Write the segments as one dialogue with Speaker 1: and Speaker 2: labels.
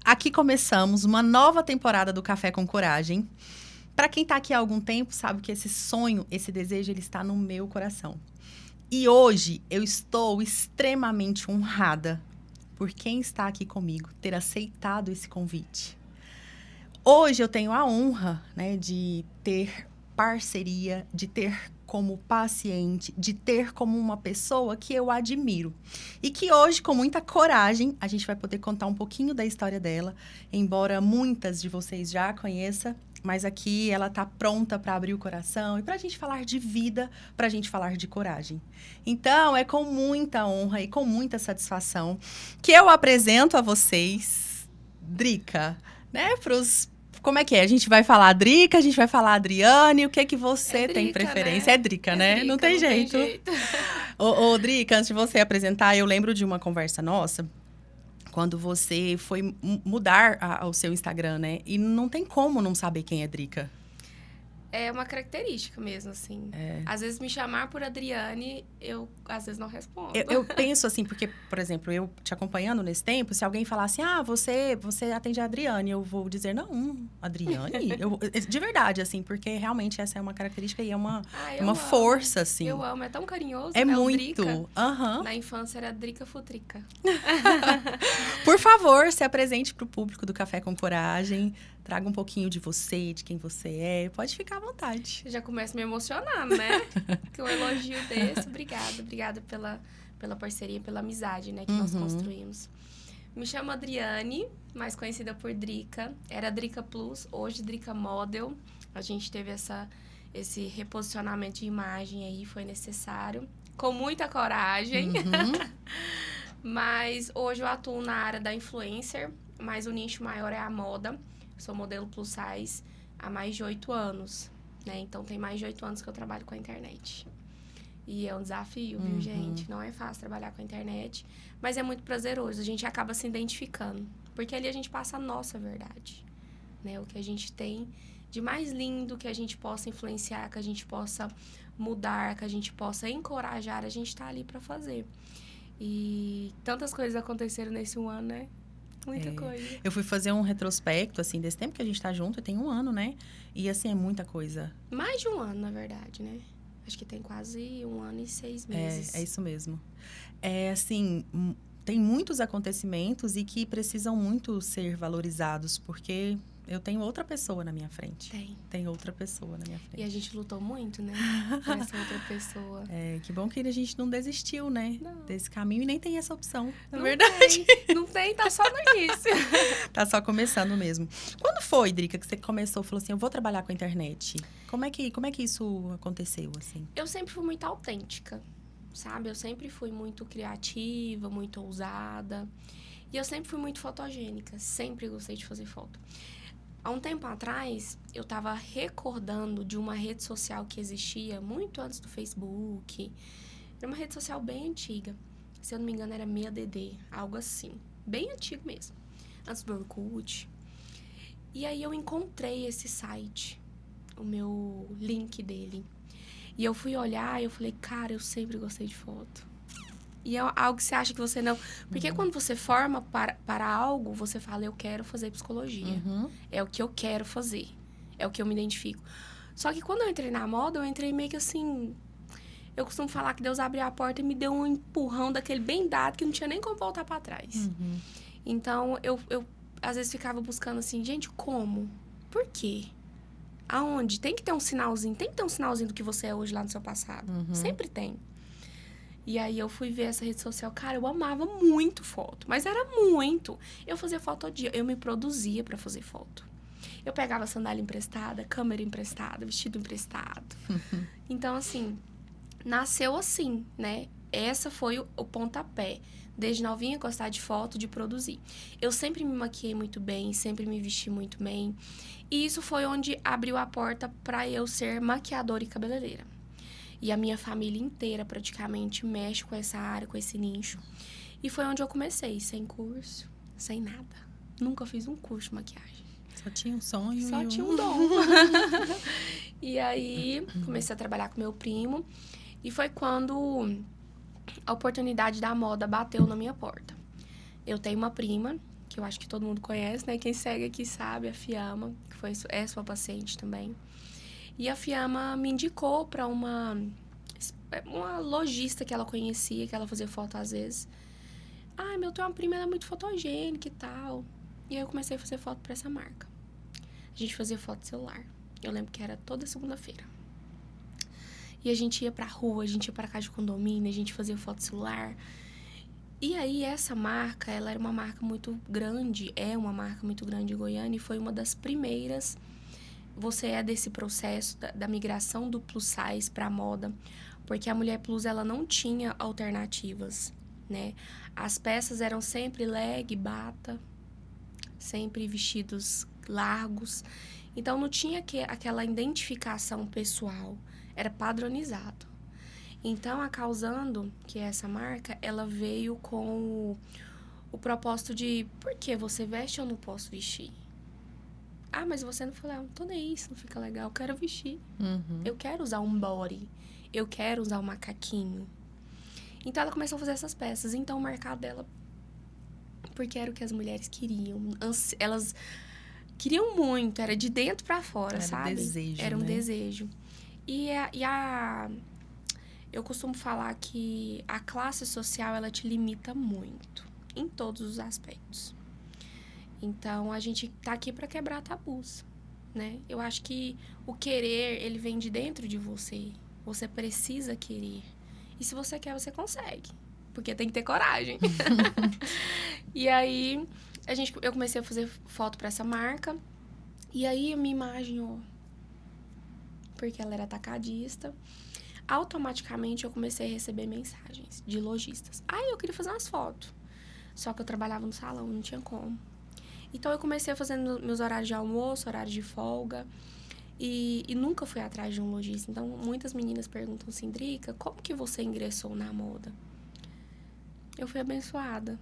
Speaker 1: Aqui começamos uma nova temporada do Café com Coragem. Para quem está aqui há algum tempo, sabe que esse sonho, esse desejo, ele está no meu coração. E hoje eu estou extremamente honrada por quem está aqui comigo, ter aceitado esse convite. Hoje eu tenho a honra, né, de ter parceria, de ter como paciente, de ter como uma pessoa que eu admiro. E que hoje, com muita coragem, a gente vai poder contar um pouquinho da história dela, embora muitas de vocês já a conheçam, mas aqui ela está pronta para abrir o coração e para a gente falar de vida, para a gente falar de coragem. Então, é com muita honra e com muita satisfação que eu apresento a vocês, Drica, né, como é que é? A gente vai falar Drica, a gente vai falar Adriane, o que é que você tem preferência?
Speaker 2: Né?
Speaker 1: É Drica, né?
Speaker 2: Drica,
Speaker 1: não tem jeito. Ô, Drica, antes de você apresentar, eu lembro de uma conversa nossa, quando você foi mudar o seu Instagram, né? E não tem como não saber quem é Drica.
Speaker 2: É uma característica mesmo, assim. Às vezes me chamar por Adriane, eu às vezes não respondo.
Speaker 1: Eu penso assim, porque, por exemplo, eu te acompanhando nesse tempo, se alguém falasse, você atende a Adriane, eu vou dizer, não, Adriane? De verdade, assim, porque realmente essa é uma característica e é uma força, assim.
Speaker 2: Eu amo, é tão carinhoso,
Speaker 1: é
Speaker 2: né?
Speaker 1: muito.
Speaker 2: O Drica.
Speaker 1: Uhum.
Speaker 2: Na infância era Drica Futrica.
Speaker 1: Por favor, se apresente para o público do Café com Coragem. Traga um pouquinho de você, de quem você é. Pode ficar à vontade.
Speaker 2: Já começo me emocionando, né? Que um elogio desse. Obrigada pela parceria, pela amizade, né? Que nós construímos. Me chamo Adriane, mais conhecida por Drica. Era Drica Plus, hoje Drica Model. A gente teve esse reposicionamento de imagem aí, foi necessário. Com muita coragem. Mas hoje eu atuo na área da influencer, mas o nicho maior é a moda. Sou modelo plus size há mais de 8 anos, né? Então, tem mais de 8 anos que eu trabalho com a internet. E é um desafio, viu, gente? Não é fácil trabalhar com a internet, mas é muito prazeroso. A gente acaba se identificando, porque ali a gente passa a nossa verdade, né? O que a gente tem de mais lindo, que a gente possa influenciar, que a gente possa mudar, que a gente possa encorajar, a gente tá ali para fazer. E tantas coisas aconteceram nesse um ano, né? Muita coisa.
Speaker 1: Eu fui fazer um retrospecto, assim, desse tempo que a gente tá junto, tem 1 ano, né? E, assim, é muita coisa.
Speaker 2: Mais de 1 ano, na verdade, né? Acho que tem quase 1 ano e 6 meses.
Speaker 1: É isso mesmo. Assim, tem muitos acontecimentos e que precisam muito ser valorizados, porque eu tenho outra pessoa na minha frente. Tem outra pessoa na minha frente.
Speaker 2: E a gente lutou muito, né? Pra essa outra pessoa.
Speaker 1: Que bom que a gente não desistiu, né?
Speaker 2: Não.
Speaker 1: Desse caminho e nem tem essa opção, na
Speaker 2: Não
Speaker 1: verdade.
Speaker 2: Não tem, tá só no início.
Speaker 1: Tá só começando mesmo. Quando foi, Drica, que você começou, falou assim, eu vou trabalhar com a internet? Como é que isso aconteceu, assim?
Speaker 2: Eu sempre fui muito autêntica, sabe? Eu sempre fui muito criativa, muito ousada. E eu sempre fui muito fotogênica. Sempre gostei de fazer foto. Há um tempo atrás, eu estava recordando de uma rede social que existia muito antes do Facebook. Era uma rede social bem antiga. Se eu não me engano, era 6DD, algo assim. Bem antigo mesmo. Antes do Orkut. E aí eu encontrei esse site, o meu link dele. E eu fui olhar e eu falei, cara, eu sempre gostei de foto. E é algo que você acha que você não... Porque quando você forma para algo, você fala, eu quero fazer psicologia. É o que eu quero fazer. É o que eu me identifico. Só que quando eu entrei na moda, eu entrei meio que assim... Eu costumo falar que Deus abriu a porta e me deu um empurrão daquele bem dado que não tinha nem como voltar para trás. Então, eu às vezes ficava buscando assim, gente, como? Por quê? Aonde? Tem que ter um sinalzinho. Tem que ter um sinalzinho do que você é hoje lá no seu passado. Sempre tem. E aí, eu fui ver essa rede social. Cara, eu amava muito foto. Mas era muito. Eu fazia foto todo dia. Eu me produzia pra fazer foto. Eu pegava sandália emprestada, câmera emprestada, vestido emprestado. Então, assim, nasceu assim, né? Essa foi o pontapé. Desde novinha, gostar de foto, de produzir. Eu sempre me maquiei muito bem, sempre me vesti muito bem. E isso foi onde abriu a porta pra eu ser maquiadora e cabeleireira. E a minha família inteira, praticamente, mexe com essa área, com esse nicho. E foi onde eu comecei, sem curso, sem nada. Nunca fiz um curso de maquiagem.
Speaker 1: Só tinha um sonho.
Speaker 2: Só tinha um dom. E aí, comecei a trabalhar com meu primo. E foi quando a oportunidade da moda bateu na minha porta. Eu tenho uma prima que eu acho que todo mundo conhece, né? Quem segue aqui sabe, a Fiamma, que é sua paciente também. E a Fiamma me indicou para uma lojista que ela conhecia, que ela fazia foto às vezes. Ai, meu, tua prima era muito fotogênica e tal. E aí eu comecei a fazer foto para essa marca. A gente fazia foto de celular. Eu lembro que era toda segunda-feira. E a gente ia pra rua, a gente ia pra casa de condomínio, a gente fazia foto de celular. E aí essa marca, ela era uma marca muito grande, é uma marca muito grande em Goiânia, e foi uma das primeiras. Você é desse processo da migração do plus size pra moda, porque a mulher plus, ela não tinha alternativas, né? As peças eram sempre leg, bata, sempre vestidos largos. Então, não tinha aquela identificação pessoal. Era padronizado. Então, a Causando, que é essa marca, ela veio com o propósito de... Por que você veste ou não posso vestir? Ah, mas você não falou, não tô nem aí, isso não fica legal. Eu quero vestir. Eu quero usar um body. Eu quero usar um macaquinho. Então, ela começou a fazer essas peças. Então, o mercado dela... Porque era o que as mulheres queriam. Elas queriam muito. Era de dentro pra fora, sabe?
Speaker 1: Era desejo,
Speaker 2: era um
Speaker 1: né?
Speaker 2: desejo. Eu costumo falar que a classe social, ela te limita muito. Em todos os aspectos. Então, a gente tá aqui pra quebrar tabus, né? Eu acho que o querer, ele vem de dentro de você. Você precisa querer. E se você quer, você consegue. Porque tem que ter coragem. E aí, eu comecei a fazer foto pra essa marca. E aí, a minha imagem, ó... Porque ela era atacadista. Automaticamente, eu comecei a receber mensagens de lojistas. Eu queria fazer umas fotos. Só que eu trabalhava no salão, não tinha como. Então, eu comecei a fazer meus horários de almoço, horários de folga. E nunca fui atrás de um lojista. Então, muitas meninas perguntam assim, Drica, como que você ingressou na moda? Eu fui abençoada.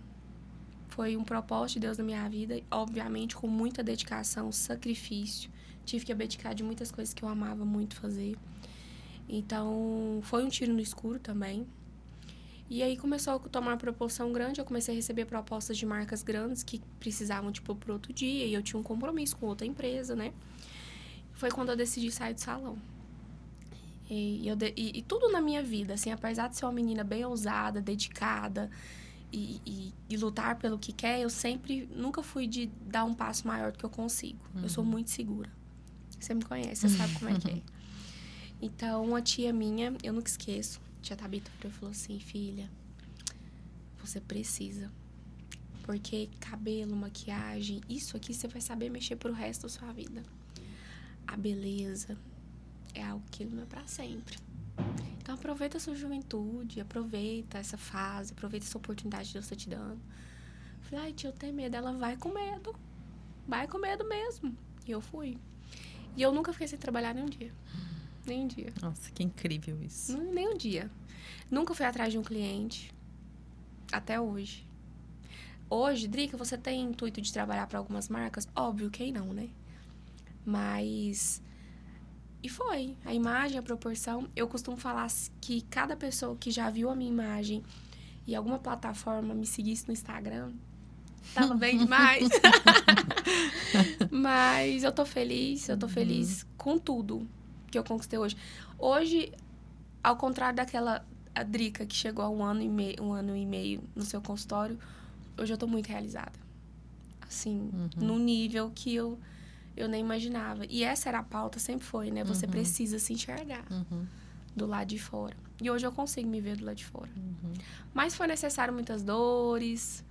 Speaker 2: Foi um propósito de Deus na minha vida. Obviamente, com muita dedicação, sacrifício. Tive que abdicar de muitas coisas que eu amava muito fazer. Então, foi um tiro no escuro também. E aí, começou a tomar uma proporção grande. Eu comecei a receber propostas de marcas grandes que precisavam, tipo, pro outro dia. E eu tinha um compromisso com outra empresa, né? Foi quando eu decidi sair do salão. E tudo na minha vida, assim, apesar de ser uma menina bem ousada, dedicada e lutar pelo que quer, eu nunca fui de dar um passo maior do que eu consigo. Eu sou muito segura. Você me conhece, você sabe como é que é. Então, uma tia minha, eu nunca esqueço, tia Tabita falou assim, filha, você precisa. Porque cabelo, maquiagem, isso aqui você vai saber mexer pro resto da sua vida. A beleza é algo que não é pra sempre. Então, aproveita a sua juventude, aproveita essa fase, aproveita essa oportunidade que Deus está te dando. Falei, tia, eu tenho medo. Ela vai com medo. Vai com medo mesmo. E eu fui. E eu nunca fiquei sem trabalhar nem um dia. Nem um dia.
Speaker 1: Nossa, que incrível isso.
Speaker 2: Nem um dia. Nunca fui atrás de um cliente. Até hoje. Hoje, Drica, você tem intuito de trabalhar para algumas marcas? Óbvio, quem não, né? Mas... E foi. A imagem, a proporção. Eu costumo falar que cada pessoa que já viu a minha imagem e alguma plataforma me seguisse no Instagram, tava bem demais. Mas eu tô feliz com tudo que eu conquistei hoje. Hoje, ao contrário daquela a Drica que chegou há um ano e meio no seu consultório, hoje eu tô muito realizada. Assim, num nível que eu nem imaginava. E essa era a pauta, sempre foi, né? Você precisa se enxergar do lado de fora. E hoje eu consigo me ver do lado de fora. Mas foi necessário muitas dores,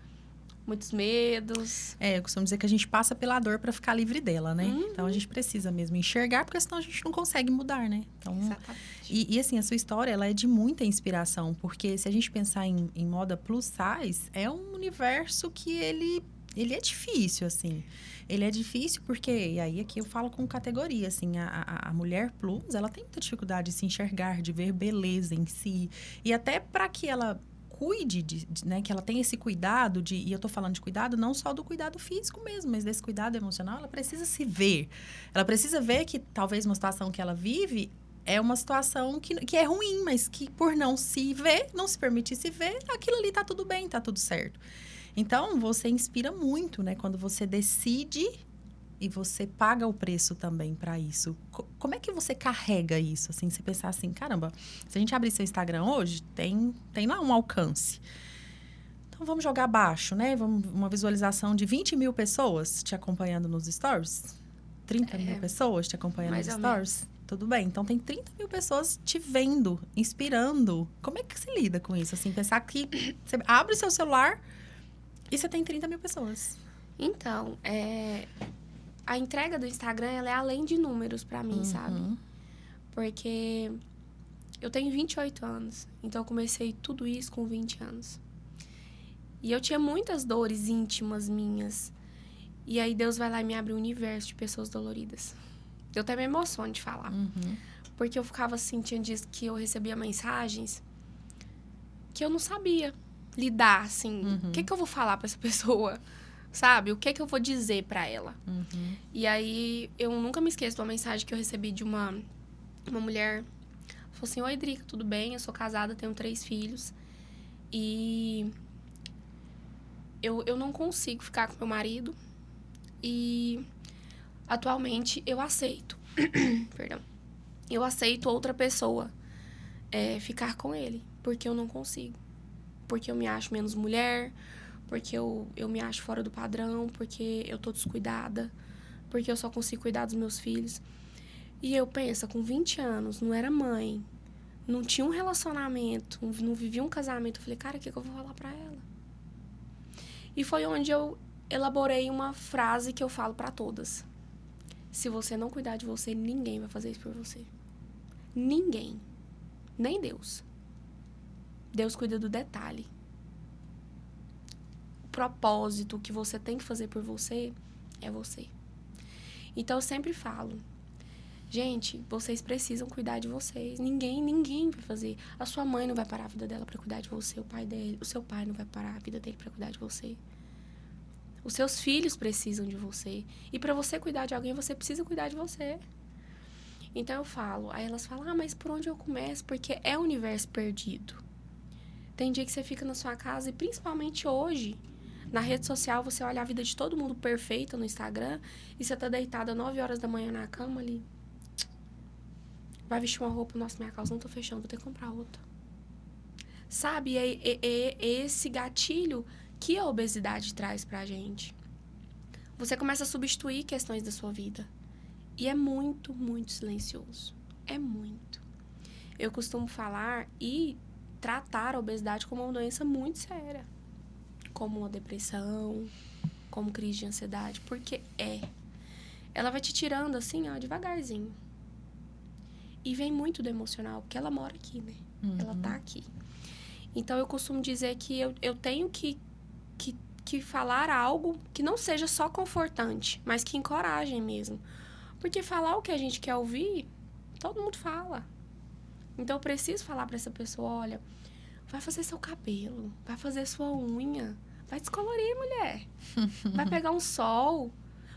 Speaker 2: muitos medos.
Speaker 1: Eu costumo dizer que a gente passa pela dor para ficar livre dela, né? Então, a gente precisa mesmo enxergar, porque senão a gente não consegue mudar, né? Então,
Speaker 2: exatamente.
Speaker 1: E assim, a sua história, ela é de muita inspiração. Porque se a gente pensar em moda plus size, é um universo que ele é difícil, assim. Ele é difícil porque, e aí aqui eu falo com categoria, assim, a mulher plus, ela tem muita dificuldade de se enxergar, de ver beleza em si. E até para que ela cuide, né, que ela tenha esse cuidado e eu tô falando de cuidado não só do cuidado físico mesmo, mas desse cuidado emocional, ela precisa se ver. Ela precisa ver que talvez uma situação que ela vive é uma situação que é ruim, mas que por não se ver, não se permitir se ver, aquilo ali tá tudo bem, tá tudo certo. Então, você inspira muito, né? Quando você decide e você paga o preço também para isso. Como é que você carrega isso? Assim, você pensar assim, caramba, se a gente abrir seu Instagram hoje, tem lá um alcance. Então, vamos jogar abaixo, né? Uma visualização de 20 mil pessoas te acompanhando nos stories. 30 mil pessoas te acompanhando nos stories. Tudo bem. Então, tem 30 mil pessoas te vendo, inspirando. Como é que se lida com isso? Assim, pensar que você abre o seu celular e você tem 30 mil pessoas.
Speaker 2: Então, a entrega do Instagram, ela é além de números pra mim, sabe? Porque eu tenho 28 anos. Então, eu comecei tudo isso com 20 anos. E eu tinha muitas dores íntimas minhas. E aí, Deus vai lá e me abre um universo de pessoas doloridas. Eu até me emociono de falar. Porque eu ficava assim, tinha dias que eu recebia mensagens que eu não sabia lidar, assim. O que eu vou falar pra essa pessoa? Sabe? O que eu vou dizer pra ela? E aí, eu nunca me esqueço de uma mensagem que eu recebi de uma mulher. Falou assim, oi, Drica, tudo bem? Eu sou casada, tenho 3 filhos. E eu não consigo ficar com meu marido. E atualmente eu aceito. Perdão. Eu aceito outra pessoa ficar com ele. Porque eu não consigo. Porque eu me acho menos mulher. Porque eu me acho fora do padrão. Porque eu tô descuidada. Porque eu só consigo cuidar dos meus filhos. E eu penso, com 20 anos, não era mãe. Não tinha um relacionamento. Não vivia um casamento. Eu falei, cara, o que eu vou falar pra ela? E foi onde eu elaborei uma frase que eu falo pra todas. Se você não cuidar de você, ninguém vai fazer isso por você. Ninguém. Nem Deus. Deus cuida do detalhe. O propósito que você tem que fazer por você é você. Então, eu sempre falo, gente, vocês precisam cuidar de vocês. Ninguém vai fazer. A sua mãe não vai parar a vida dela pra cuidar de você. O seu pai não vai parar a vida dele pra cuidar de você. Os seus filhos precisam de você. E pra você cuidar de alguém, você precisa cuidar de você. Então eu falo. Aí elas falam, mas por onde eu começo? Porque é um universo perdido. Tem dia que você fica na sua casa e principalmente hoje, na rede social, você olha a vida de todo mundo perfeita no Instagram e você tá deitada 9 horas da manhã na cama ali. Vai vestir uma roupa, nossa, minha calça não tô fechando, vou ter que comprar outra. Sabe? É esse gatilho que a obesidade traz pra gente. Você começa a substituir questões da sua vida. E é muito, muito silencioso. É muito. Eu costumo falar e tratar a obesidade como uma doença muito séria. Como uma depressão, como crise de ansiedade. Porque ela vai te tirando assim, ó, devagarzinho. E vem muito do emocional, porque ela mora aqui, né? Ela tá aqui. Então, eu costumo dizer que eu tenho que falar algo que não seja só confortante, mas que encoraje mesmo. Porque falar o que a gente quer ouvir, todo mundo fala. Então, eu preciso falar pra essa pessoa, olha, vai fazer seu cabelo, vai fazer sua unha, vai descolorir, mulher. Vai pegar um sol.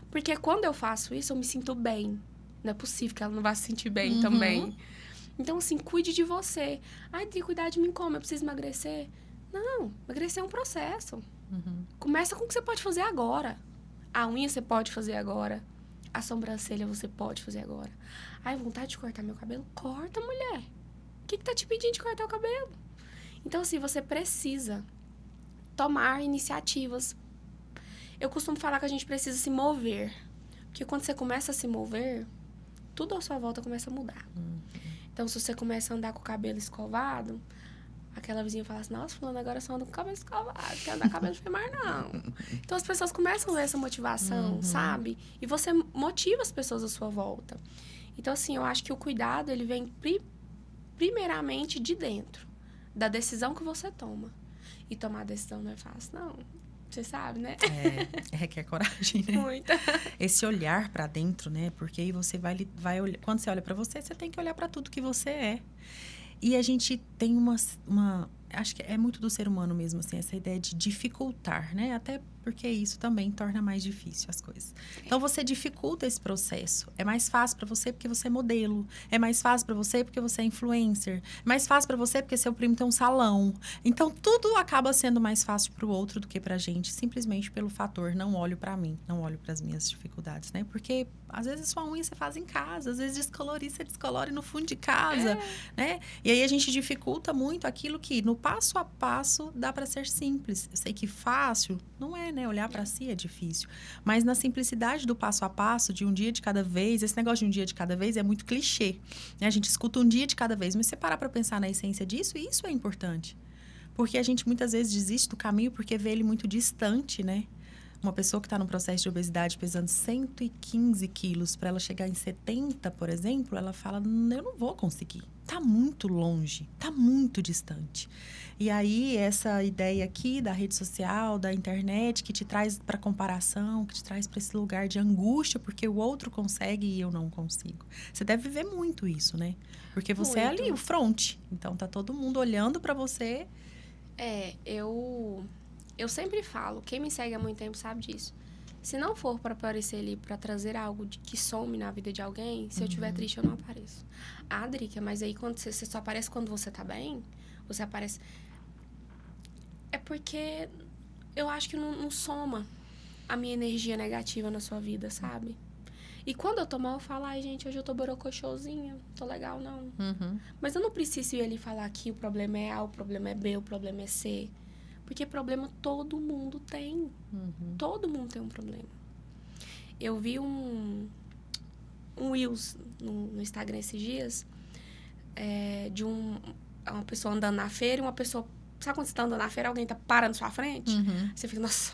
Speaker 2: Porque quando eu faço isso, eu me sinto bem. Não é possível que ela não vá se sentir bem também. Então, assim, cuide de você. Ai, tem que cuidar de mim como? Eu preciso emagrecer? Não, emagrecer é um processo. Começa com o que você pode fazer agora. A unha você pode fazer agora. A sobrancelha você pode fazer agora. Ai, vontade de cortar meu cabelo? Corta, mulher. O que tá te pedindo de cortar o cabelo? Então, assim, você precisa tomar iniciativas. Eu costumo falar que a gente precisa se mover. Porque quando você começa a se mover, tudo à sua volta começa a mudar. Então, se você começa a andar com o cabelo escovado, aquela vizinha fala assim, nossa, fulano, agora só anda com o cabelo escovado, não quer andar com o cabelo femar, não. Então, as pessoas começam a ver essa motivação, sabe? E você motiva as pessoas à sua volta. Então, assim, eu acho que o cuidado, ele vem primeiramente de dentro, da decisão que você toma. E tomar decisão não é fácil, não. Você sabe, né?
Speaker 1: Requer coragem, né?
Speaker 2: Muita.
Speaker 1: Esse olhar pra dentro, né? Porque aí você vai olhar. Quando você olha pra você, você tem que olhar pra tudo que você é. E a gente tem uma acho que é muito do ser humano mesmo, assim, essa ideia de dificultar, né? Até porque isso também torna mais difícil as coisas. Então, você dificulta esse processo. É mais fácil para você porque você é modelo. É mais fácil para você porque você é influencer. É mais fácil para você porque seu primo tem um salão. Então, tudo acaba sendo mais fácil para o outro do que para a gente, simplesmente pelo fator não olho para mim, não olho para as minhas dificuldades, né? Porque, às vezes, sua unha você faz em casa. Às vezes, descolorir, você descolore no fundo de casa, né? E aí, a gente dificulta muito aquilo que, no passo a passo, dá para ser simples. Eu sei que fácil não é, né? Olhar para si é difícil. Mas na simplicidade do passo a passo, de um dia de cada vez, esse negócio de um dia de cada vez é muito clichê, né? A gente escuta um dia de cada vez, mas você parar para pensar na essência disso, e isso é importante. Porque a gente muitas vezes desiste do caminho porque vê ele muito distante, né? Uma pessoa que está no processo de obesidade pesando 115 quilos, para ela chegar em 70, por exemplo, ela fala, eu não vou conseguir. Tá muito longe, tá muito distante. E aí, essa ideia aqui da rede social, da internet, que te traz para comparação, que te traz para esse lugar de angústia, porque o outro consegue e eu não consigo. Você deve viver muito isso, né? Porque você é ali, o front. Então, tá todo mundo olhando para você.
Speaker 2: Eu sempre falo, quem me segue há muito tempo sabe disso. Se não for para aparecer ali, para trazer algo que some na vida de alguém, se eu estiver triste, eu não apareço. Ah, Drica, mas aí quando você só aparece quando você tá bem? Você aparece... É porque eu acho que não soma a minha energia negativa na sua vida, sabe? E quando eu tô mal, eu falo, ai, gente, hoje eu tô borocochôzinha, tô legal, não. Mas eu não preciso ir ali falar que o problema é A, o problema é B, o problema é C. Porque problema todo mundo tem. Todo mundo tem um problema. Eu vi um Reels no Instagram esses dias, de uma pessoa andando na feira e uma pessoa... Sabe quando você tá andando na feira, alguém tá parando na sua frente? Você fica, nossa,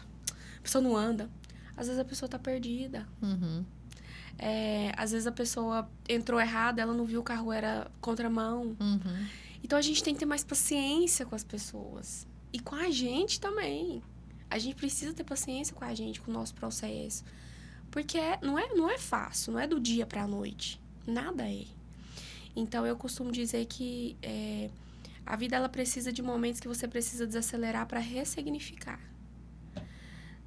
Speaker 2: a pessoa não anda. Às vezes a pessoa tá perdida. Às vezes a pessoa entrou errada, ela não viu o carro era contramão. Então, a gente tem que ter mais paciência com as pessoas. E com a gente também. A gente precisa ter paciência com a gente, com o nosso processo. Porque não é fácil, não é do dia pra noite. Nada é. Então, eu costumo dizer que a vida ela precisa de momentos que você precisa desacelerar para ressignificar.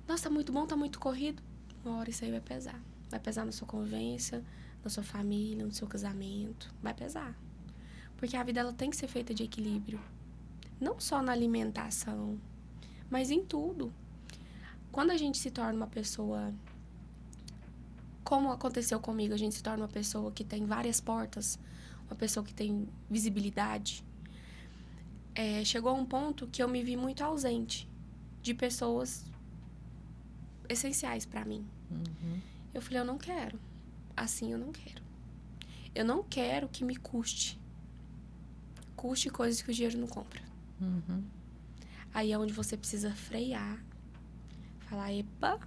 Speaker 2: Nossa, tá muito bom, tá muito corrido. Uma hora isso aí vai pesar. Vai pesar na sua convivência, na sua família, no seu casamento. Vai pesar. Porque a vida ela tem que ser feita de equilíbrio. Não só na alimentação, mas em tudo. Quando a gente se torna uma pessoa... Como aconteceu comigo, a gente se torna uma pessoa que tem várias portas, uma pessoa que tem visibilidade. Chegou a um ponto que eu me vi muito ausente de pessoas essenciais para mim. Eu falei, eu não quero. Assim eu não quero. Eu não quero que me custe. Custe coisas que o dinheiro não compra. Aí é onde você precisa frear. Falar, epa,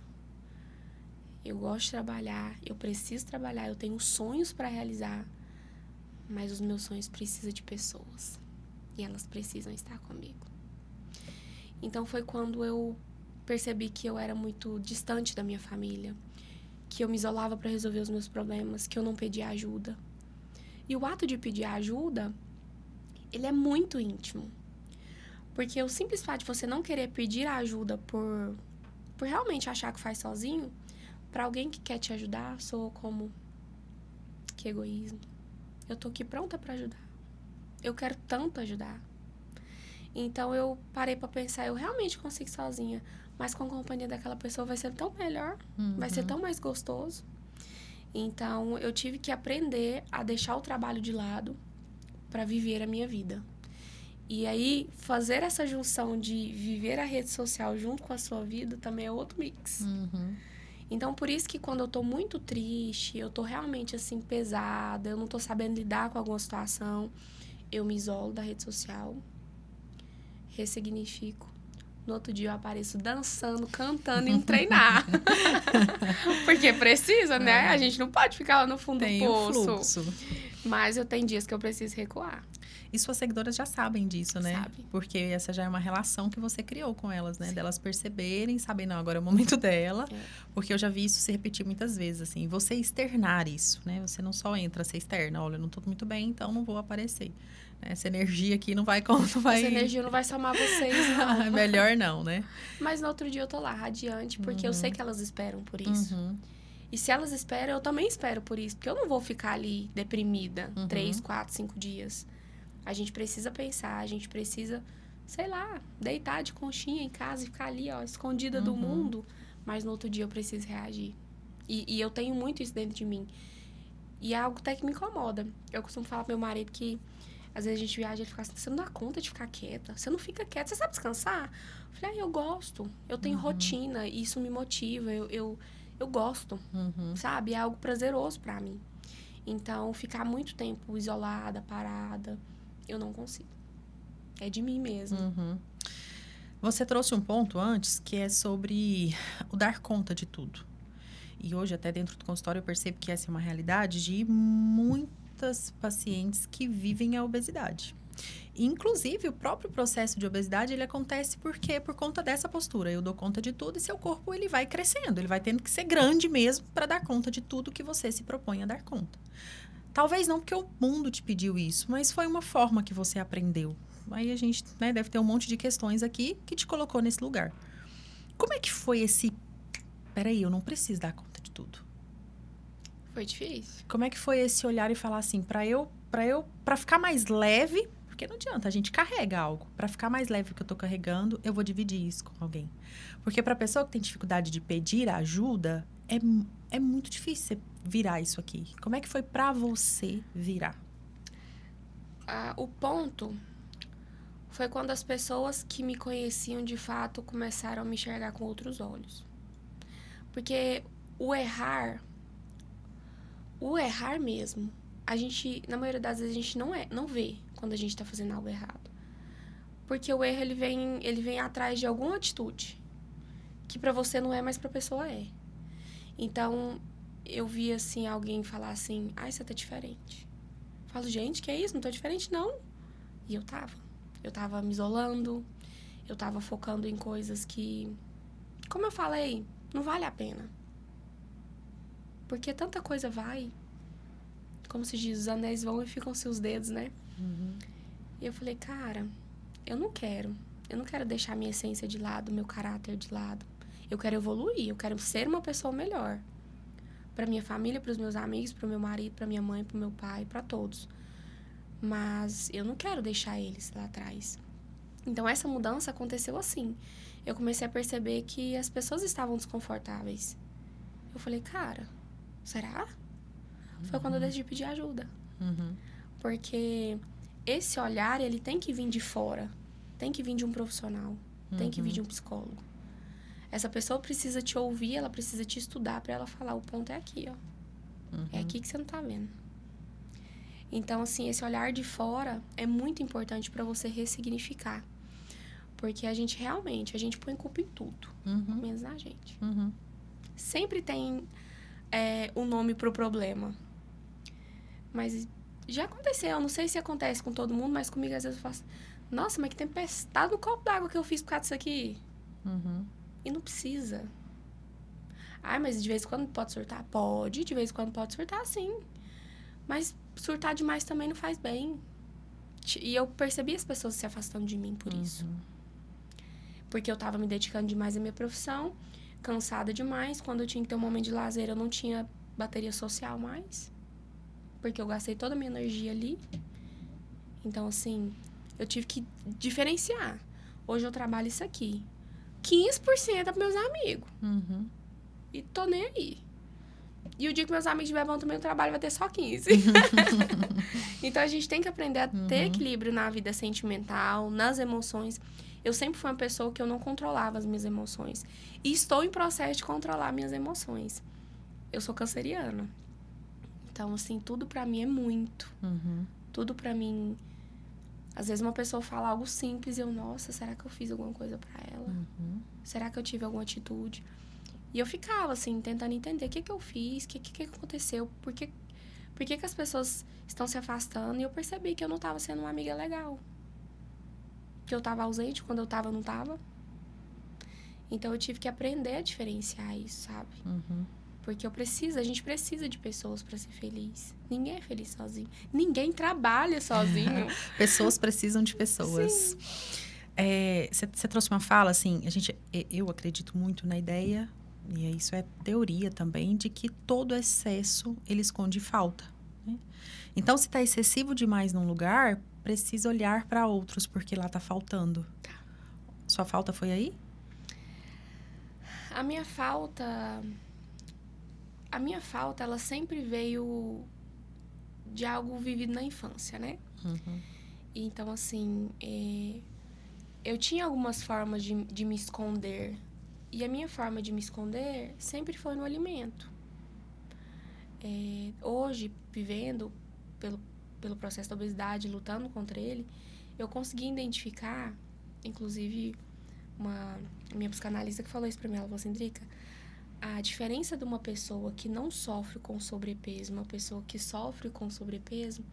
Speaker 2: eu gosto de trabalhar, eu preciso trabalhar, eu tenho sonhos para realizar, mas os meus sonhos precisam de pessoas. E elas precisam estar comigo. Então foi quando eu percebi que eu era muito distante da minha família, que eu me isolava para resolver os meus problemas, que eu não pedia ajuda. E o ato de pedir ajuda, ele é muito íntimo. Porque o simples fato de você não querer pedir ajuda por realmente achar que faz sozinho, para alguém que quer te ajudar, soa como que egoísmo. Eu tô aqui pronta para ajudar. Eu quero tanto ajudar. Então eu parei para pensar, eu realmente consigo sozinha, mas com a companhia daquela pessoa vai ser tão melhor, vai ser tão mais gostoso. Então eu tive que aprender a deixar o trabalho de lado para viver a minha vida. E aí, fazer essa junção de viver a rede social junto com a sua vida também é outro mix. Então, por isso que quando eu tô muito triste, eu tô realmente, assim, pesada, eu não tô sabendo lidar com alguma situação, eu me isolo da rede social, ressignifico. No outro dia eu apareço dançando, cantando, indo treinar. Porque precisa, né? A gente não pode ficar lá no fundo do poço.
Speaker 1: Fluxo.
Speaker 2: Mas eu tenho dias que eu preciso recuar.
Speaker 1: E suas seguidoras já sabem disso, né?
Speaker 2: Sabe.
Speaker 1: Porque essa já é uma relação que você criou com elas, né? Sim. Delas perceberem, sabem, não, agora é o momento dela. Porque eu já vi isso se repetir muitas vezes, assim. Você externar isso, né? Você não só entra, você externa. Olha, eu não tô muito bem, então não vou aparecer. Essa energia aqui não vai... Não vai...
Speaker 2: Essa energia não vai somar vocês, não.
Speaker 1: Melhor não, né?
Speaker 2: Mas no outro dia eu tô lá, radiante, porque eu sei que elas esperam por isso.
Speaker 1: Uhum.
Speaker 2: E se elas esperam, eu também espero por isso. Porque eu não vou ficar ali deprimida 3, 4, 5 dias. A gente precisa pensar, a gente precisa, sei lá, deitar de conchinha em casa e ficar ali, ó, escondida do mundo. Mas no outro dia eu preciso reagir. E eu tenho muito isso dentro de mim. E é algo até que me incomoda. Eu costumo falar pro meu marido que, às vezes a gente viaja e ele fica assim, você não dá conta de ficar quieta? Você não fica quieta, você sabe descansar? Eu falei, eu gosto. Eu tenho rotina e isso me motiva. Eu gosto, sabe? É algo prazeroso pra mim. Então, ficar muito tempo isolada, parada, eu não consigo. É de mim mesmo.
Speaker 1: Você trouxe um ponto antes que é sobre o dar conta de tudo. E hoje, até dentro do consultório, eu percebo que essa é uma realidade de muitas pacientes que vivem a obesidade. Inclusive, o próprio processo de obesidade, ele acontece por conta dessa postura. Eu dou conta de tudo e seu corpo, ele vai crescendo. Ele vai tendo que ser grande mesmo para dar conta de tudo que você se propõe a dar conta. Talvez não porque o mundo te pediu isso, mas foi uma forma que você aprendeu. Aí a gente, né, deve ter um monte de questões aqui que te colocou nesse lugar. Como é que foi esse... Peraí, eu não preciso dar conta de tudo.
Speaker 2: Foi difícil.
Speaker 1: Como é que foi esse olhar e falar assim, para ficar mais leve... Porque não adianta, a gente carrega algo. Para ficar mais leve o que eu tô carregando, eu vou dividir isso com alguém. Porque para pessoa que tem dificuldade de pedir ajuda, é muito difícil você virar isso aqui. Como é que foi para você virar?
Speaker 2: O ponto foi quando as pessoas que me conheciam de fato começaram a me enxergar com outros olhos. Porque o errar mesmo, a gente, na maioria das vezes, a gente não vê quando a gente tá fazendo algo errado. Porque o erro, ele vem atrás de alguma atitude que pra você não é, mas pra pessoa é. Então, eu vi, assim, alguém falar assim, ai, você tá diferente. Eu falo, gente, que é isso? Não tô diferente, não. E eu tava me isolando, eu tava focando em coisas que, como eu falei, não vale a pena. Porque tanta coisa vai, como se diz, os anéis vão e ficam-se os dedos, né? E eu falei, cara, eu não quero deixar minha essência de lado, meu caráter de lado. Eu quero evoluir, eu quero ser uma pessoa melhor. Pra minha família, pros meus amigos, pro meu marido, pra minha mãe, pro meu pai, pra todos. Mas eu não quero deixar eles lá atrás. Então, essa mudança aconteceu assim. Eu comecei a perceber que as pessoas estavam desconfortáveis. Eu falei, cara, será? Foi quando eu decidi pedir ajuda. Porque esse olhar, ele tem que vir de fora. Tem que vir de um profissional. Tem que vir de um psicólogo. Essa pessoa precisa te ouvir, ela precisa te estudar pra ela falar, o ponto é aqui, ó. É aqui que você não tá vendo. Então, assim, esse olhar de fora é muito importante pra você ressignificar. Porque a gente põe culpa em tudo. Menos na gente. Sempre tem um nome pro problema. Mas já aconteceu, eu não sei se acontece com todo mundo, mas comigo às vezes eu faço, nossa, mas que tempestade no copo d'água que eu fiz por causa disso aqui. E não precisa. Ai, mas de vez em quando pode surtar? Pode, de vez em quando pode surtar, sim. Mas surtar demais também não faz bem. E eu percebi as pessoas se afastando de mim por isso. Porque eu tava me dedicando demais à minha profissão, cansada demais. Quando eu tinha que ter um momento de lazer, eu não tinha bateria social mais. Porque eu gastei toda a minha energia ali. Então, assim, eu tive que diferenciar. Hoje eu trabalho isso aqui. 15% é para meus amigos. E tô nem aí. E o dia que meus amigos estiverem bom também, o trabalho vai ter só 15. Então, a gente tem que aprender a ter equilíbrio na vida sentimental, nas emoções. Eu sempre fui uma pessoa que eu não controlava as minhas emoções. E estou em processo de controlar minhas emoções. Eu sou canceriana. Então, assim, tudo pra mim é muito. Tudo pra mim... Às vezes uma pessoa fala algo simples e eu, nossa, será que eu fiz alguma coisa pra ela? Será que eu tive alguma atitude? E eu ficava, assim, tentando entender o que eu fiz, o que aconteceu, por que as pessoas estão se afastando. E eu percebi que eu não tava sendo uma amiga legal. Que eu tava ausente, quando eu tava, eu não tava. Então, eu tive que aprender a diferenciar isso, sabe? Porque a gente precisa de pessoas para ser feliz. Ninguém é feliz sozinho. Ninguém trabalha sozinho.
Speaker 1: Pessoas precisam de pessoas.
Speaker 2: Sim.
Speaker 1: Você trouxe uma fala, assim, eu acredito muito na ideia, e isso é teoria também, de que todo excesso, ele esconde falta. Né? Então, se está excessivo demais num lugar, precisa olhar para outros, porque lá está faltando.
Speaker 2: Tá.
Speaker 1: Sua falta foi aí?
Speaker 2: A minha falta, ela sempre veio de algo vivido na infância, né?
Speaker 1: Uhum.
Speaker 2: Então, assim, eu tinha algumas formas de me esconder. E a minha forma de me esconder sempre foi no alimento. Hoje, vivendo pelo processo da obesidade, lutando contra ele, eu consegui identificar, inclusive, minha psicanalista que falou isso pra mim, ela falou assim, Drica, a diferença de uma pessoa que não sofre com sobrepeso, uma pessoa que sofre com sobrepeso,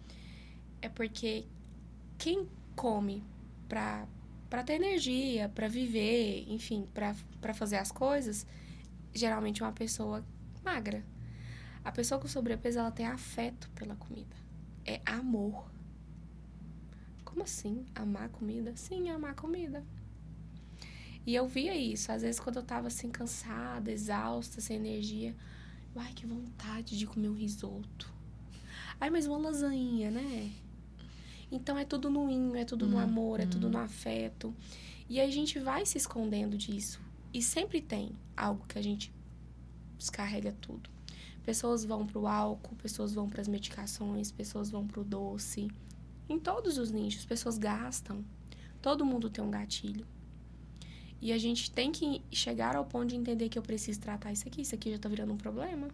Speaker 2: é porque quem come pra ter energia, pra viver, enfim, pra fazer as coisas, geralmente é uma pessoa magra. A pessoa com sobrepeso, ela tem afeto pela comida. É amor. Como assim? Amar comida? Sim, amar comida. E eu via isso. Às vezes, quando eu tava assim, cansada, exausta, sem energia. Ai, que vontade de comer um risoto. Ai, mas uma lasanha, né? Então, é tudo no inho, é tudo no amor, é tudo no afeto. E aí, a gente vai se escondendo disso. E sempre tem algo que a gente descarrega tudo. Pessoas vão pro álcool, pessoas vão pras medicações, pessoas vão pro doce. Em todos os nichos, pessoas gastam. Todo mundo tem um gatilho. E a gente tem que chegar ao ponto de entender que eu preciso tratar isso aqui já tá virando um problema.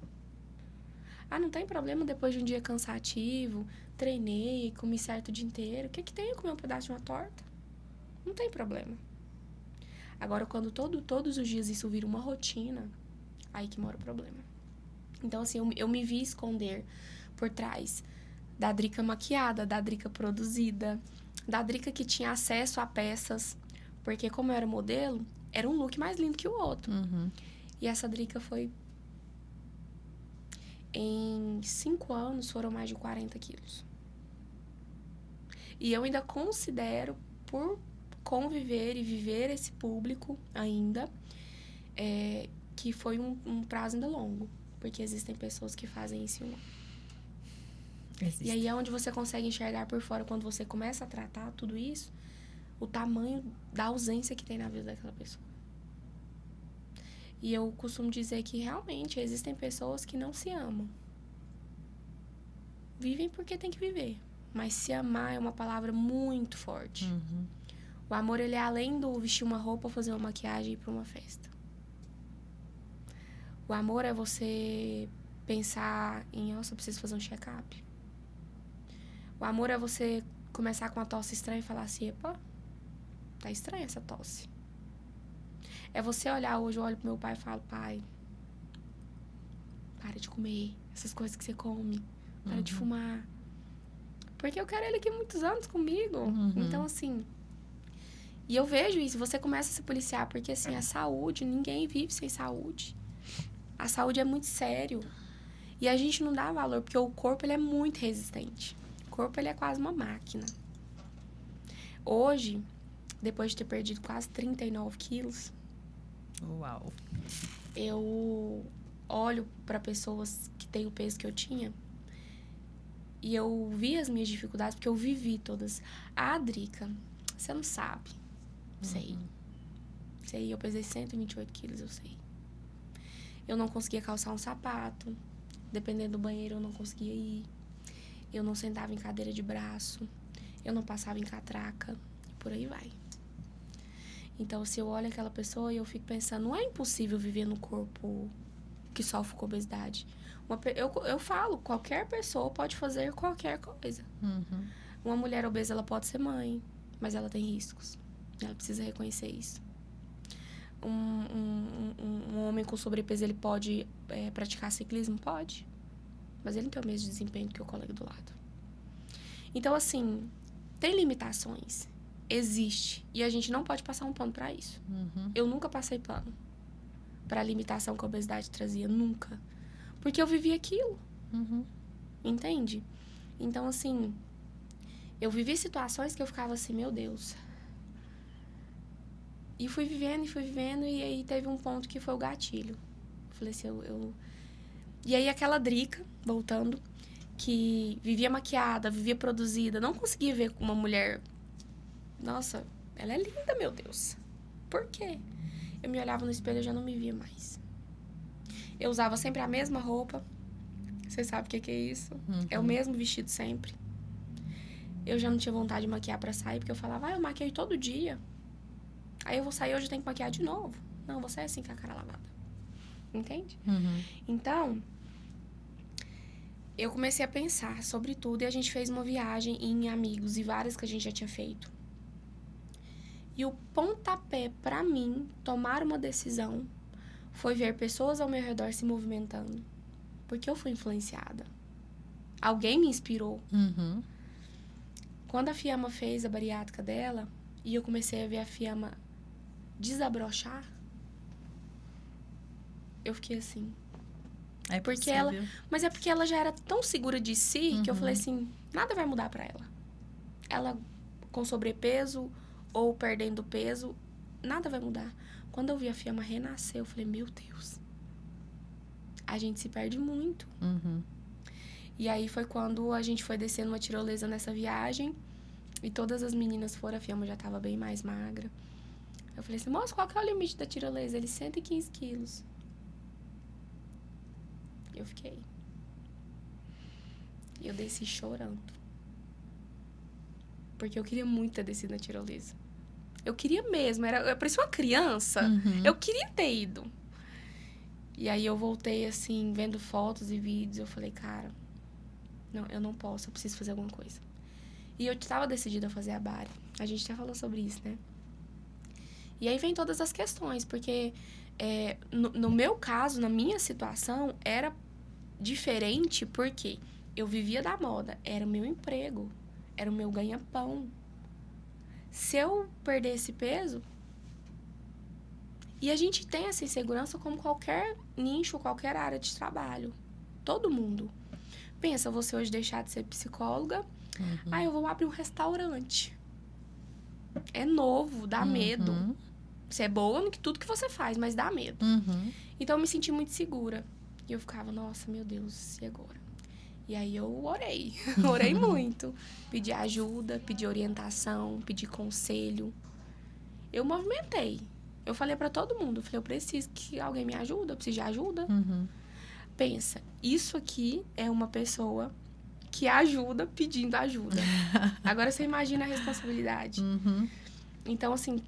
Speaker 2: Ah, não tem problema depois de um dia cansativo, treinei, comi certo o dia inteiro. O que que tem eu comer um pedaço de uma torta? Não tem problema. Agora, quando todos os dias isso vira uma rotina, aí que mora o problema. Então, assim, eu me vi esconder por trás da Drica maquiada, da Drica produzida, da Drica que tinha acesso a peças. Porque como eu era modelo, era um look mais lindo que o outro.
Speaker 1: Uhum.
Speaker 2: E essa Drica foi... Em 5 anos, foram mais de 40 quilos. E eu ainda considero, por conviver e viver esse público ainda, que foi um prazo ainda longo. Porque existem pessoas que fazem isso em um ano. E aí é onde você consegue enxergar por fora, quando você começa a tratar tudo isso, o tamanho da ausência que tem na vida daquela pessoa. E eu costumo dizer que realmente existem pessoas que não se amam. Vivem porque tem que viver. Mas se amar é uma palavra muito forte.
Speaker 1: Uhum.
Speaker 2: O amor, ele é além do vestir uma roupa, fazer uma maquiagem e ir para uma festa. O amor é você pensar em, nossa, eu preciso fazer um check-up. O amor é você começar com uma tosse estranha e falar assim, epa, tá estranha essa tosse. É você olhar hoje, eu olho pro meu pai e falo, pai, para de comer essas coisas que você come. Para de fumar. Porque eu quero ele aqui muitos anos comigo. Então, assim... E eu vejo isso, você começa a se policiar, porque, assim, a saúde, ninguém vive sem saúde. A saúde é muito sério. E a gente não dá valor, porque o corpo, ele é muito resistente. O corpo, ele é quase uma máquina. Hoje, depois de ter perdido quase 39 quilos...
Speaker 1: Uau!
Speaker 2: Eu olho para pessoas que têm o peso que eu tinha e eu vi as minhas dificuldades, porque eu vivi todas. Ah, Drica, você não sabe. Sei. Eu pesei 128 quilos, eu sei. Eu não conseguia calçar um sapato. Dependendo do banheiro, eu não conseguia ir. Eu não sentava em cadeira de braço. Eu não passava em catraca. E por aí vai. Então, se eu olho aquela pessoa e eu fico pensando, não é impossível viver no corpo que sofre com obesidade. Eu falo, qualquer pessoa pode fazer qualquer coisa.
Speaker 1: Uhum.
Speaker 2: Uma mulher obesa, ela pode ser mãe, mas ela tem riscos. Ela precisa reconhecer isso. Um homem com sobrepeso, ele pode praticar ciclismo? Pode. Mas ele não tem o mesmo desempenho que o colega do lado. Então, assim, tem limitações. Existe. E a gente não pode passar um pano pra isso. Eu nunca passei pano pra limitação que a obesidade trazia. Nunca. Porque eu vivi aquilo,
Speaker 1: Uhum.
Speaker 2: entende? Então, assim, eu vivi situações que eu ficava assim, meu Deus. E fui vivendo, e aí teve um ponto que foi o gatilho. Falei assim, E aí aquela Drica, voltando, que vivia maquiada, vivia produzida, não conseguia ver uma mulher... Nossa, ela é linda, meu Deus. Por quê? Eu me olhava no espelho e eu já não me via mais. Eu usava sempre a mesma roupa. Você sabe o que é isso? É o mesmo vestido sempre. Eu já não tinha vontade de maquiar pra sair, porque eu falava, eu maquiei todo dia. Aí eu vou sair hoje, eu tenho que maquiar de novo. Não, vou sair assim com a cara lavada. Entende?
Speaker 1: Uhum.
Speaker 2: Então, eu comecei a pensar sobre tudo e a gente fez uma viagem em amigos e várias que a gente já tinha feito. E o pontapé pra mim tomar uma decisão foi ver pessoas ao meu redor se movimentando. Porque eu fui influenciada. Alguém me inspirou.
Speaker 1: Uhum.
Speaker 2: Quando a Fiamma fez a bariátrica dela e eu comecei a ver a Fiamma desabrochar, eu fiquei assim.
Speaker 1: É
Speaker 2: porque
Speaker 1: possível.
Speaker 2: Mas é porque ela já era tão segura de si que eu falei assim, nada vai mudar pra ela. Ela com sobrepeso ou perdendo peso, nada vai mudar. Quando eu vi a Fiamma renascer, eu falei, meu Deus, a gente se perde muito.
Speaker 1: Uhum.
Speaker 2: E aí foi quando a gente foi descendo uma tirolesa nessa viagem e todas as meninas foram, a Fiamma já tava bem mais magra. Eu falei assim, moça, qual que é o limite da tirolesa? Ele 115 quilos. Eu fiquei. E eu desci chorando. Porque eu queria muito ter descido na tirolesa. Eu queria mesmo. Eu parecia uma criança. Eu queria ter ido. E aí eu voltei, assim, vendo fotos e vídeos. Eu falei, cara, não, eu não posso. Eu preciso fazer alguma coisa. E eu estava decidida a fazer a bari. A gente até falou sobre isso, né? E aí vem todas as questões. Porque no meu caso, na minha situação, era diferente porque eu vivia da moda. Era o meu emprego. Era o meu ganha-pão. Se eu perder esse peso... E a gente tem essa insegurança como qualquer nicho, qualquer área de trabalho. Todo mundo. Pensa, você hoje deixar de ser psicóloga, eu vou abrir um restaurante. É novo, dá medo. Você é boa no que tudo que você faz, mas dá medo. Então eu me senti muito segura. E eu ficava, nossa, meu Deus, e agora? E aí eu orei. Orei muito. Pedi ajuda, pedi orientação, pedi conselho. Eu movimentei. Eu falei pra todo mundo, eu falei, eu preciso que alguém me ajude, eu preciso de ajuda. Pensa, isso aqui é uma pessoa que ajuda pedindo ajuda. Agora você imagina a responsabilidade. Então, assim,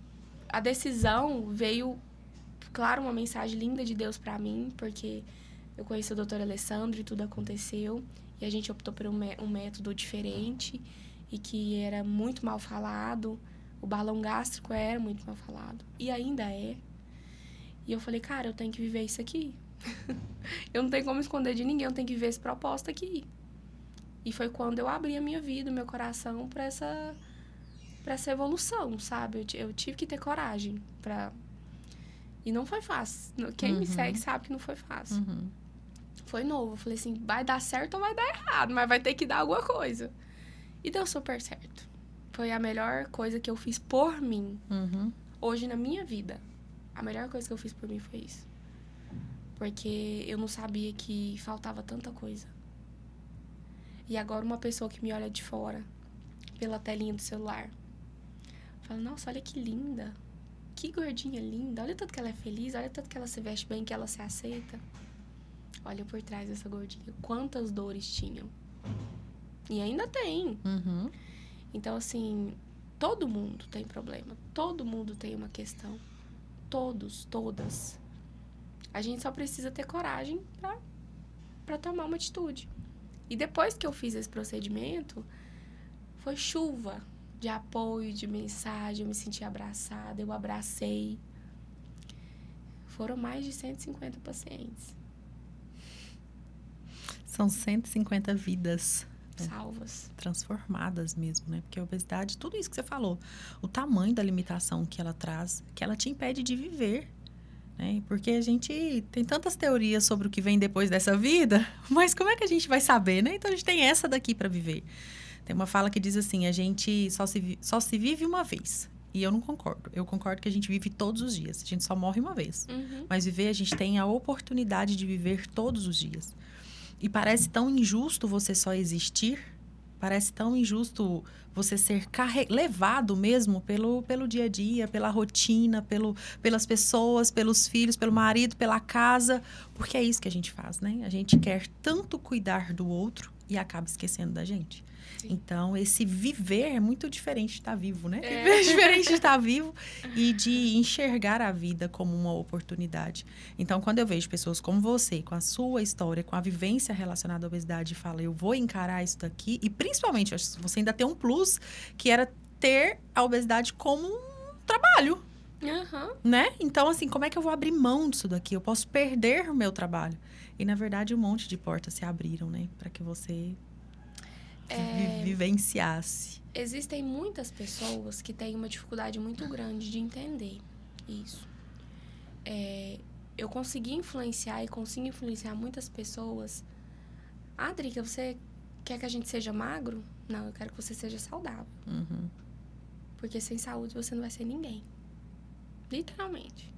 Speaker 2: a decisão veio, claro, uma mensagem linda de Deus pra mim, porque eu conheci o Dr. Alessandro e tudo aconteceu. E a gente optou por um método diferente e que era muito mal falado. O balão gástrico era muito mal falado. E ainda é. E eu falei, cara, eu tenho que viver isso aqui. Eu não tenho como esconder de ninguém, eu tenho que viver esse propósito aqui. E foi quando eu abri a minha vida, o meu coração pra essa evolução, sabe? Eu tive que ter coragem pra... E não foi fácil. Quem me segue sabe que não foi fácil. Foi novo. Eu falei assim, vai dar certo ou vai dar errado, mas vai ter que dar alguma coisa. E deu super certo. Foi a melhor coisa que eu fiz por mim. Hoje, na minha vida, a melhor coisa que eu fiz por mim foi isso. Porque eu não sabia que faltava tanta coisa. E agora uma pessoa que me olha de fora, pela telinha do celular, fala, nossa, olha que linda. Que gordinha linda. Olha tanto que ela é feliz, olha tanto que ela se veste bem, que ela se aceita. Olha por trás dessa gordinha. Quantas dores tinham. E ainda tem. Então, assim, todo mundo tem problema. Todo mundo tem uma questão. Todos, todas. A gente só precisa ter coragem pra tomar uma atitude. E depois que eu fiz esse procedimento, foi chuva de apoio, de mensagem. Eu me senti abraçada, eu abracei. Foram mais de 150 pacientes.
Speaker 1: São 150 vidas
Speaker 2: salvas.
Speaker 1: Transformadas mesmo, né? Porque a obesidade, tudo isso que você falou, o tamanho da limitação que ela traz, que ela te impede de viver. né? Porque a gente tem tantas teorias sobre o que vem depois dessa vida, mas como é que a gente vai saber, né? Então, a gente tem essa daqui para viver. Tem uma fala que diz assim, a gente só se vive uma vez. E eu não concordo. Eu concordo que a gente vive todos os dias. A gente só morre uma vez.
Speaker 2: Uhum.
Speaker 1: Mas viver, a gente tem a oportunidade de viver todos os dias. E parece tão injusto você só existir. Parece tão injusto você ser levado mesmo pelo dia a dia, pela rotina, pelas pessoas, pelos filhos, pelo marido, pela casa. Porque é isso que a gente faz, né? A gente quer tanto cuidar do outro e acaba esquecendo da gente. Sim. Então, esse viver é muito diferente de estar vivo, né? Viver é diferente de estar vivo e de enxergar a vida como uma oportunidade. Então, quando eu vejo pessoas como você, com a sua história, com a vivência relacionada à obesidade, e fala, eu vou encarar isso daqui, e principalmente, você ainda tem um plus, que era ter a obesidade como um trabalho.
Speaker 2: Uhum.
Speaker 1: Né? Então, assim, como é que eu vou abrir mão disso daqui? Eu posso perder o meu trabalho. E, na verdade, um monte de portas se abriram, né? Para que você vivenciasse.
Speaker 2: Existem muitas pessoas que têm uma dificuldade muito grande de entender isso. Eu consegui influenciar e consigo influenciar muitas pessoas. Ah, Drica, você quer que a gente seja magro? Não, eu quero que você seja saudável.
Speaker 1: Uhum.
Speaker 2: Porque sem saúde você não vai ser ninguém. Literalmente.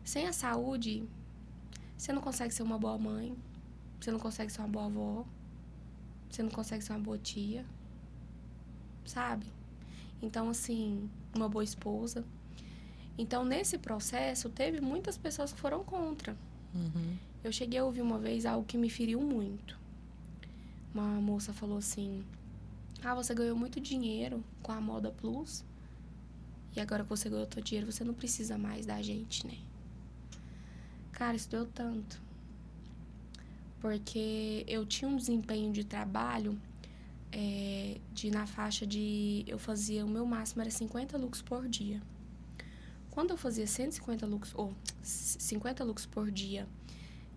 Speaker 2: Sem a saúde, você não consegue ser uma boa mãe. Você não consegue ser uma boa avó. Você não consegue ser uma boa tia. Sabe? Então, assim, uma boa esposa. Então, nesse processo, teve muitas pessoas que foram contra.
Speaker 1: Uhum.
Speaker 2: Eu cheguei a ouvir uma vez algo que me feriu muito. Uma moça falou assim, você ganhou muito dinheiro com a Moda Plus. E agora que você ganhou todo dinheiro, você não precisa mais da gente, né? Cara, isso doeu tanto. Porque eu tinha um desempenho de trabalho na faixa de... Eu fazia... O meu máximo era 50 looks por dia. Quando eu fazia 150 looks... Ou 50 looks por dia...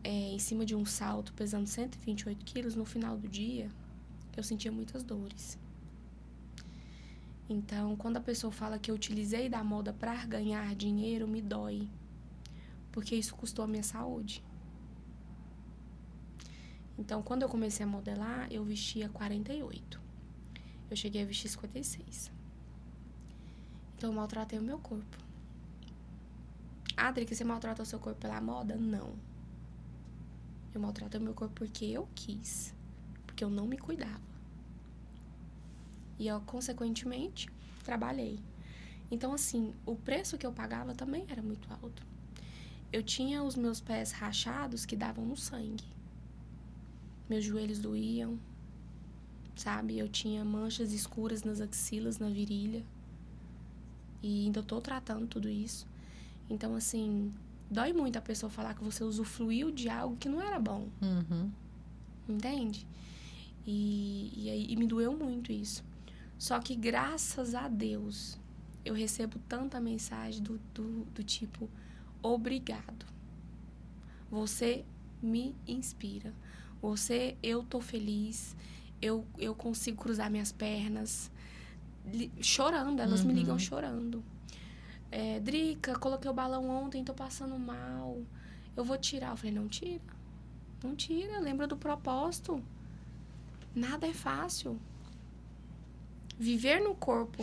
Speaker 2: em cima de um salto, pesando 128 quilos, no final do dia, eu sentia muitas dores. Então, quando a pessoa fala que eu utilizei da moda para ganhar dinheiro, me dói. Porque isso custou a minha saúde. Então, quando eu comecei a modelar, eu vestia 48. Eu cheguei a vestir 56. Então, eu maltratei o meu corpo. Adri, que você maltratou o seu corpo pela moda? Não. Eu maltratei o meu corpo porque eu quis. Porque eu não me cuidava. E eu, consequentemente, trabalhei. Então, assim, o preço que eu pagava também era muito alto. Eu tinha os meus pés rachados que davam no sangue. Meus joelhos doíam, sabe? Eu tinha manchas escuras nas axilas, na virilha. E ainda tô tratando tudo isso. Então, assim, dói muito a pessoa falar que você usufruiu de algo que não era bom.
Speaker 1: Uhum.
Speaker 2: Entende? E me doeu muito isso. Só que, graças a Deus, eu recebo tanta mensagem do tipo, obrigado. Você me inspira. Eu tô feliz. Eu consigo cruzar minhas pernas. Chorando, elas me ligam chorando. Drica, coloquei o balão ontem, tô passando mal. Eu vou tirar. Eu falei, não tira. Não tira, lembra do propósito. Nada é fácil. Viver no corpo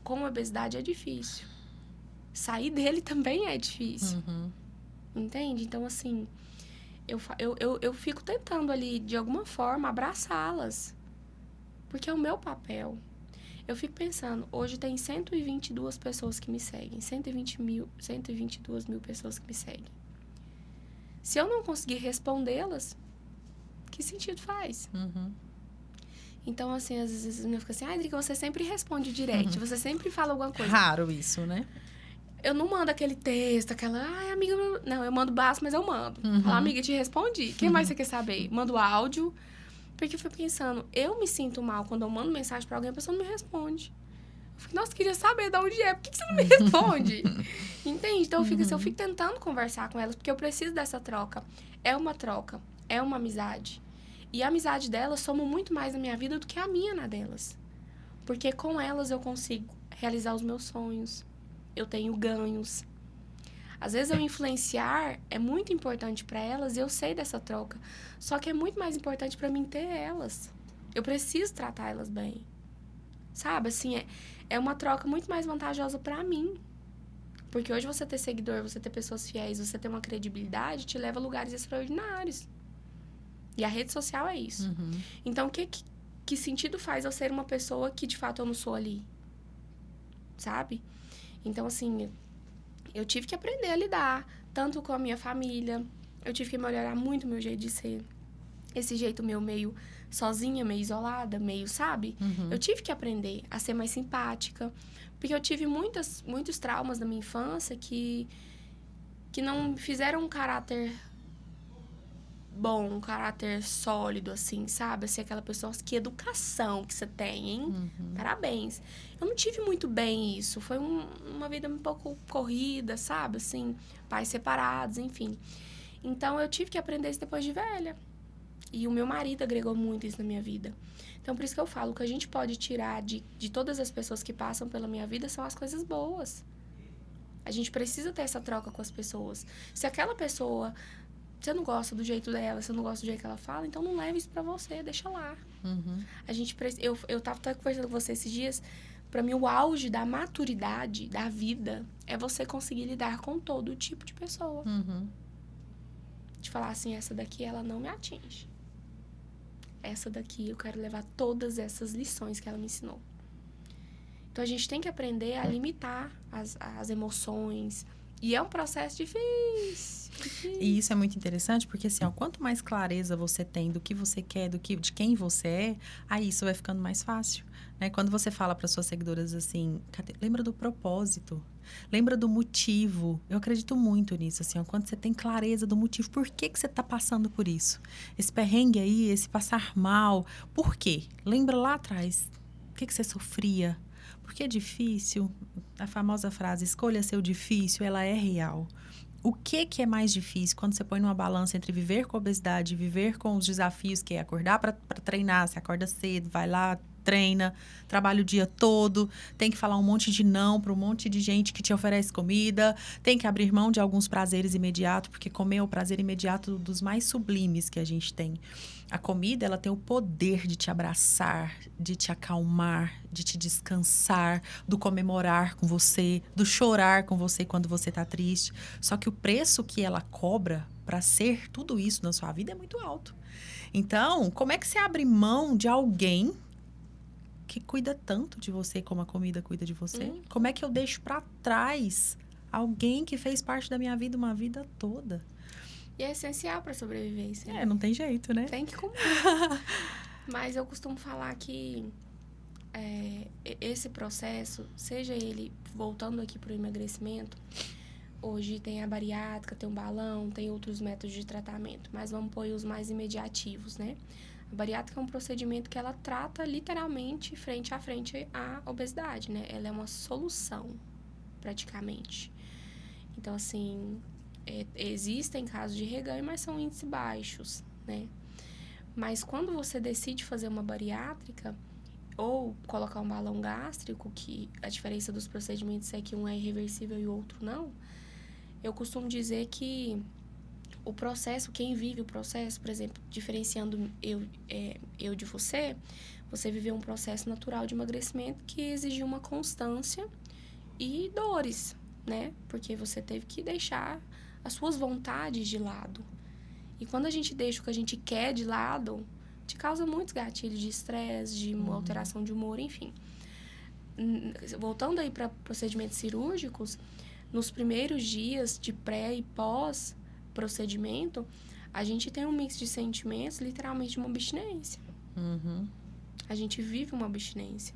Speaker 2: com obesidade é difícil. Sair dele também é difícil.
Speaker 1: Uhum.
Speaker 2: Entende? Então, assim, eu fico tentando ali, de alguma forma, abraçá-las. Porque é o meu papel. Eu fico pensando, hoje tem 122 pessoas que me seguem. 122 mil pessoas que me seguem. Se eu não conseguir respondê-las, que sentido faz?
Speaker 1: Uhum.
Speaker 2: Então, assim, às vezes eu fico assim, Drica, você sempre responde direct, você sempre fala alguma coisa.
Speaker 1: Raro isso, né?
Speaker 2: Eu não mando aquele texto, amiga... Não, eu mando baixo, mas eu mando. Fala, amiga, te respondi. Quem mais você quer saber? Mando áudio. Porque eu fui pensando, eu me sinto mal quando eu mando mensagem pra alguém, a pessoa não me responde. Eu fico, nossa, queria saber de onde é, por que você não me responde? Entende? Então, eu fico assim, eu fico tentando conversar com elas, porque eu preciso dessa troca. É uma troca, é uma amizade. E a amizade delas soma muito mais na minha vida do que a minha na delas. Porque com elas eu consigo realizar os meus sonhos. Eu tenho ganhos. Às vezes, eu influenciar é muito importante para elas e eu sei dessa troca. Só que é muito mais importante para mim ter elas. Eu preciso tratar elas bem. Sabe? Assim, é uma troca muito mais vantajosa para mim. Porque hoje você ter seguidor, você ter pessoas fiéis, você ter uma credibilidade, te leva a lugares extraordinários. E a rede social é isso. Então, que sentido faz eu ser uma pessoa que, de fato, eu não sou ali? Sabe? Então, assim, eu tive que aprender a lidar, tanto com a minha família. Eu tive que melhorar muito o meu jeito de ser. Esse jeito meu meio sozinha, meio isolada, meio, sabe? Eu tive que aprender a ser mais simpática. Porque eu tive muitos traumas na minha infância que não me fizeram um caráter bom, um caráter sólido, assim, sabe? Assim, aquela pessoa, que educação que você tem, hein? Parabéns. Eu não tive muito bem isso. Foi uma vida um pouco corrida, sabe? Assim, pais separados, enfim. Então, eu tive que aprender isso depois de velha. E o meu marido agregou muito isso na minha vida. Então, por isso que eu falo, o que a gente pode tirar de todas as pessoas que passam pela minha vida são as coisas boas. A gente precisa ter essa troca com as pessoas. Se aquela pessoa, você não gosta do jeito dela, você não gosta do jeito que ela fala, então não leve isso pra você, deixa lá. A gente eu tava conversando com você esses dias, pra mim o auge da maturidade da vida é você conseguir lidar com todo tipo de pessoa. De falar assim, essa daqui ela não me atinge. Essa daqui eu quero levar todas essas lições que ela me ensinou. Então, a gente tem que aprender a limitar as emoções. E é um processo difícil.
Speaker 1: E isso é muito interessante, porque assim, ó, quanto mais clareza você tem do que você quer, de quem você é, aí isso vai ficando mais fácil. Né? Quando você fala para suas seguidoras assim, lembra do propósito, lembra do motivo. Eu acredito muito nisso, assim, ó, quando você tem clareza do motivo, por que você está passando por isso? Esse perrengue aí, esse passar mal, por quê? Lembra lá atrás, o que você sofria? Porque é difícil, a famosa frase, escolha ser o difícil, ela é real. O que é mais difícil quando você põe numa balança entre viver com obesidade e viver com os desafios, que é acordar para treinar, você acorda cedo, vai lá, treina, trabalha o dia todo, tem que falar um monte de não para um monte de gente que te oferece comida, tem que abrir mão de alguns prazeres imediatos, porque comer é o prazer imediato dos mais sublimes que a gente tem. A comida, ela tem o poder de te abraçar, de te acalmar, de te descansar, do comemorar com você, do chorar com você quando você tá triste. Só que o preço que ela cobra para ser tudo isso na sua vida é muito alto. Então, como é que você abre mão de alguém que cuida tanto de você como a comida cuida de você? Como é que eu deixo para trás alguém que fez parte da minha vida uma vida toda?
Speaker 2: E é essencial para sobrevivência.
Speaker 1: É, não tem jeito, né?
Speaker 2: Tem que comer. Mas eu costumo falar que esse processo, seja ele voltando aqui para o emagrecimento, hoje tem a bariátrica, tem um balão, tem outros métodos de tratamento, mas vamos pôr os mais imediativos, né? A bariátrica é um procedimento que ela trata literalmente frente a frente a obesidade, né? Ela é uma solução, praticamente. Então, assim, existem casos de reganho, mas são índices baixos, né? Mas quando você decide fazer uma bariátrica ou colocar um balão gástrico, que a diferença dos procedimentos é que um é irreversível e o outro não, eu costumo dizer que o processo, quem vive o processo, por exemplo, diferenciando eu de você viveu um processo natural de emagrecimento que exigiu uma constância e dores, né? Porque você teve que deixar as suas vontades de lado. E quando a gente deixa o que a gente quer de lado, te causa muitos gatilhos de estresse, de alteração de humor, enfim. Voltando aí para procedimentos cirúrgicos, nos primeiros dias de pré e pós-procedimento, a gente tem um mix de sentimentos, literalmente uma abstinência. A gente vive uma abstinência.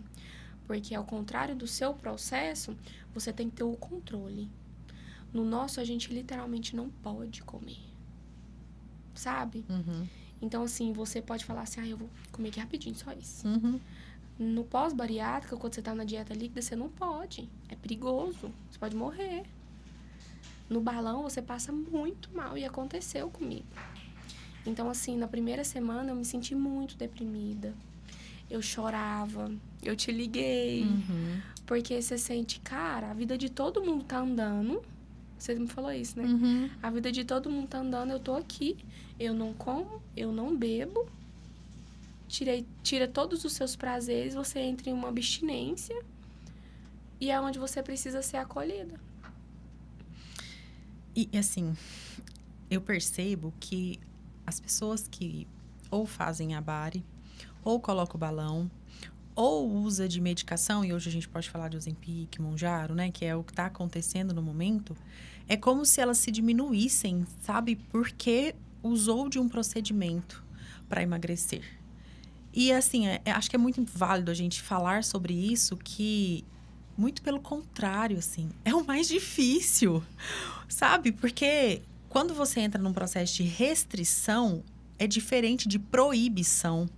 Speaker 2: Porque, ao contrário do seu processo, você tem que ter o controle. No nosso, a gente literalmente não pode comer. Sabe? Então, assim, você pode falar assim, eu vou comer aqui rapidinho, só isso. No pós-bariátrica, quando você tá na dieta líquida, você não pode. É perigoso. Você pode morrer. No balão, você passa muito mal. E aconteceu comigo. Então, assim, na primeira semana, eu me senti muito deprimida. Eu chorava. Eu te liguei. Porque você sente, cara, a vida de todo mundo tá andando. Você me falou isso, né?
Speaker 1: Uhum.
Speaker 2: A vida de todo mundo tá andando, eu tô aqui. Eu não como, eu não bebo. Tira todos os seus prazeres, você entra em uma abstinência. E é onde você precisa ser acolhida.
Speaker 1: E, assim, eu percebo que as pessoas que ou fazem a bari, ou colocam o balão, ou usa de medicação, e hoje a gente pode falar de Ozempic, Mounjaro, né? Que é o que está acontecendo no momento. É como se elas se diminuíssem, sabe? Porque usou de um procedimento para emagrecer. E, assim, acho que é muito válido a gente falar sobre isso, que, muito pelo contrário, assim, é o mais difícil, sabe? Porque quando você entra num processo de restrição, é diferente de proibição.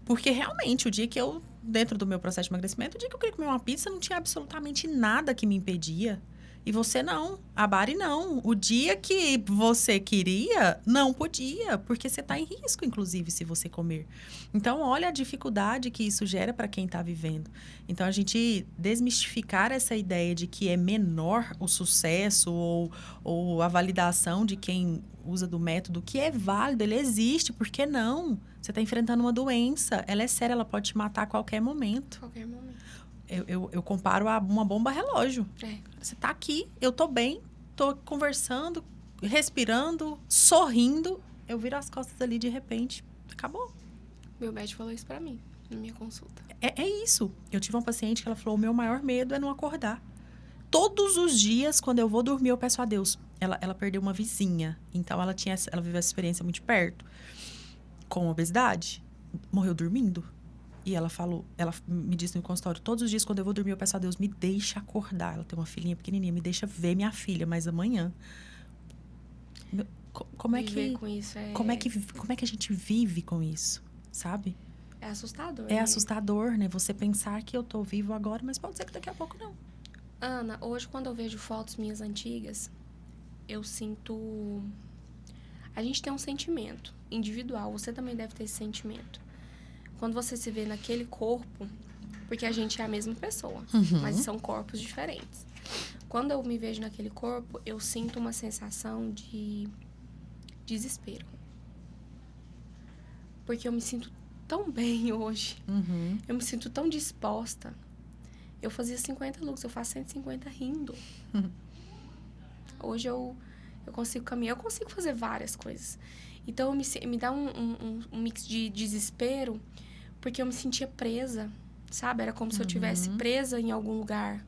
Speaker 1: Porque realmente, o dia que eu, dentro do meu processo de emagrecimento, o dia que eu queria comer uma pizza, não tinha absolutamente nada que me impedia. E você não, a Bari não. O dia que você queria, não podia, porque você está em risco, inclusive, se você comer. Então, olha a dificuldade que isso gera para quem está vivendo. Então, a gente desmistificar essa ideia de que é menor o sucesso ou a validação de quem usa do método, que é válido, ele existe, por que não? Você está enfrentando uma doença, ela é séria, ela pode te matar a qualquer momento.
Speaker 2: Qualquer momento.
Speaker 1: Eu comparo a uma bomba relógio.
Speaker 2: É.
Speaker 1: Você tá aqui, eu tô bem, tô conversando, respirando, sorrindo. Eu viro as costas ali de repente. Acabou.
Speaker 2: Meu médico falou isso pra mim, na minha consulta.
Speaker 1: É isso. Eu tive uma paciente que ela falou: o meu maior medo é não acordar. Todos os dias, quando eu vou dormir, eu peço a Deus. Ela perdeu uma vizinha. Então, ela viveu essa experiência muito perto. Com obesidade. Morreu dormindo. E ela me disse no consultório, todos os dias quando eu vou dormir, eu peço a Deus, me deixa acordar. Ela tem uma filhinha pequenininha, me deixa ver minha filha, mas amanhã. Como é
Speaker 2: Viver
Speaker 1: que...
Speaker 2: com isso é...
Speaker 1: Como é que a gente vive com isso, sabe?
Speaker 2: É assustador,
Speaker 1: É
Speaker 2: né?
Speaker 1: assustador, né? Você pensar que eu tô vivo agora, mas pode ser que daqui a pouco não.
Speaker 2: Ana, hoje quando eu vejo fotos minhas antigas, eu sinto... A gente tem um sentimento individual, você também deve ter esse sentimento. Quando você se vê naquele corpo, porque a gente é a mesma pessoa, mas são corpos diferentes. Quando eu me vejo naquele corpo, eu sinto uma sensação de desespero. Porque eu me sinto tão bem hoje. Eu me sinto tão disposta. Eu fazia 50 looks, eu faço 150 rindo. Hoje eu consigo caminhar, eu consigo fazer várias coisas. Então, me dá um mix de desespero, porque eu me sentia presa, sabe? Era como se eu estivesse presa em algum lugar.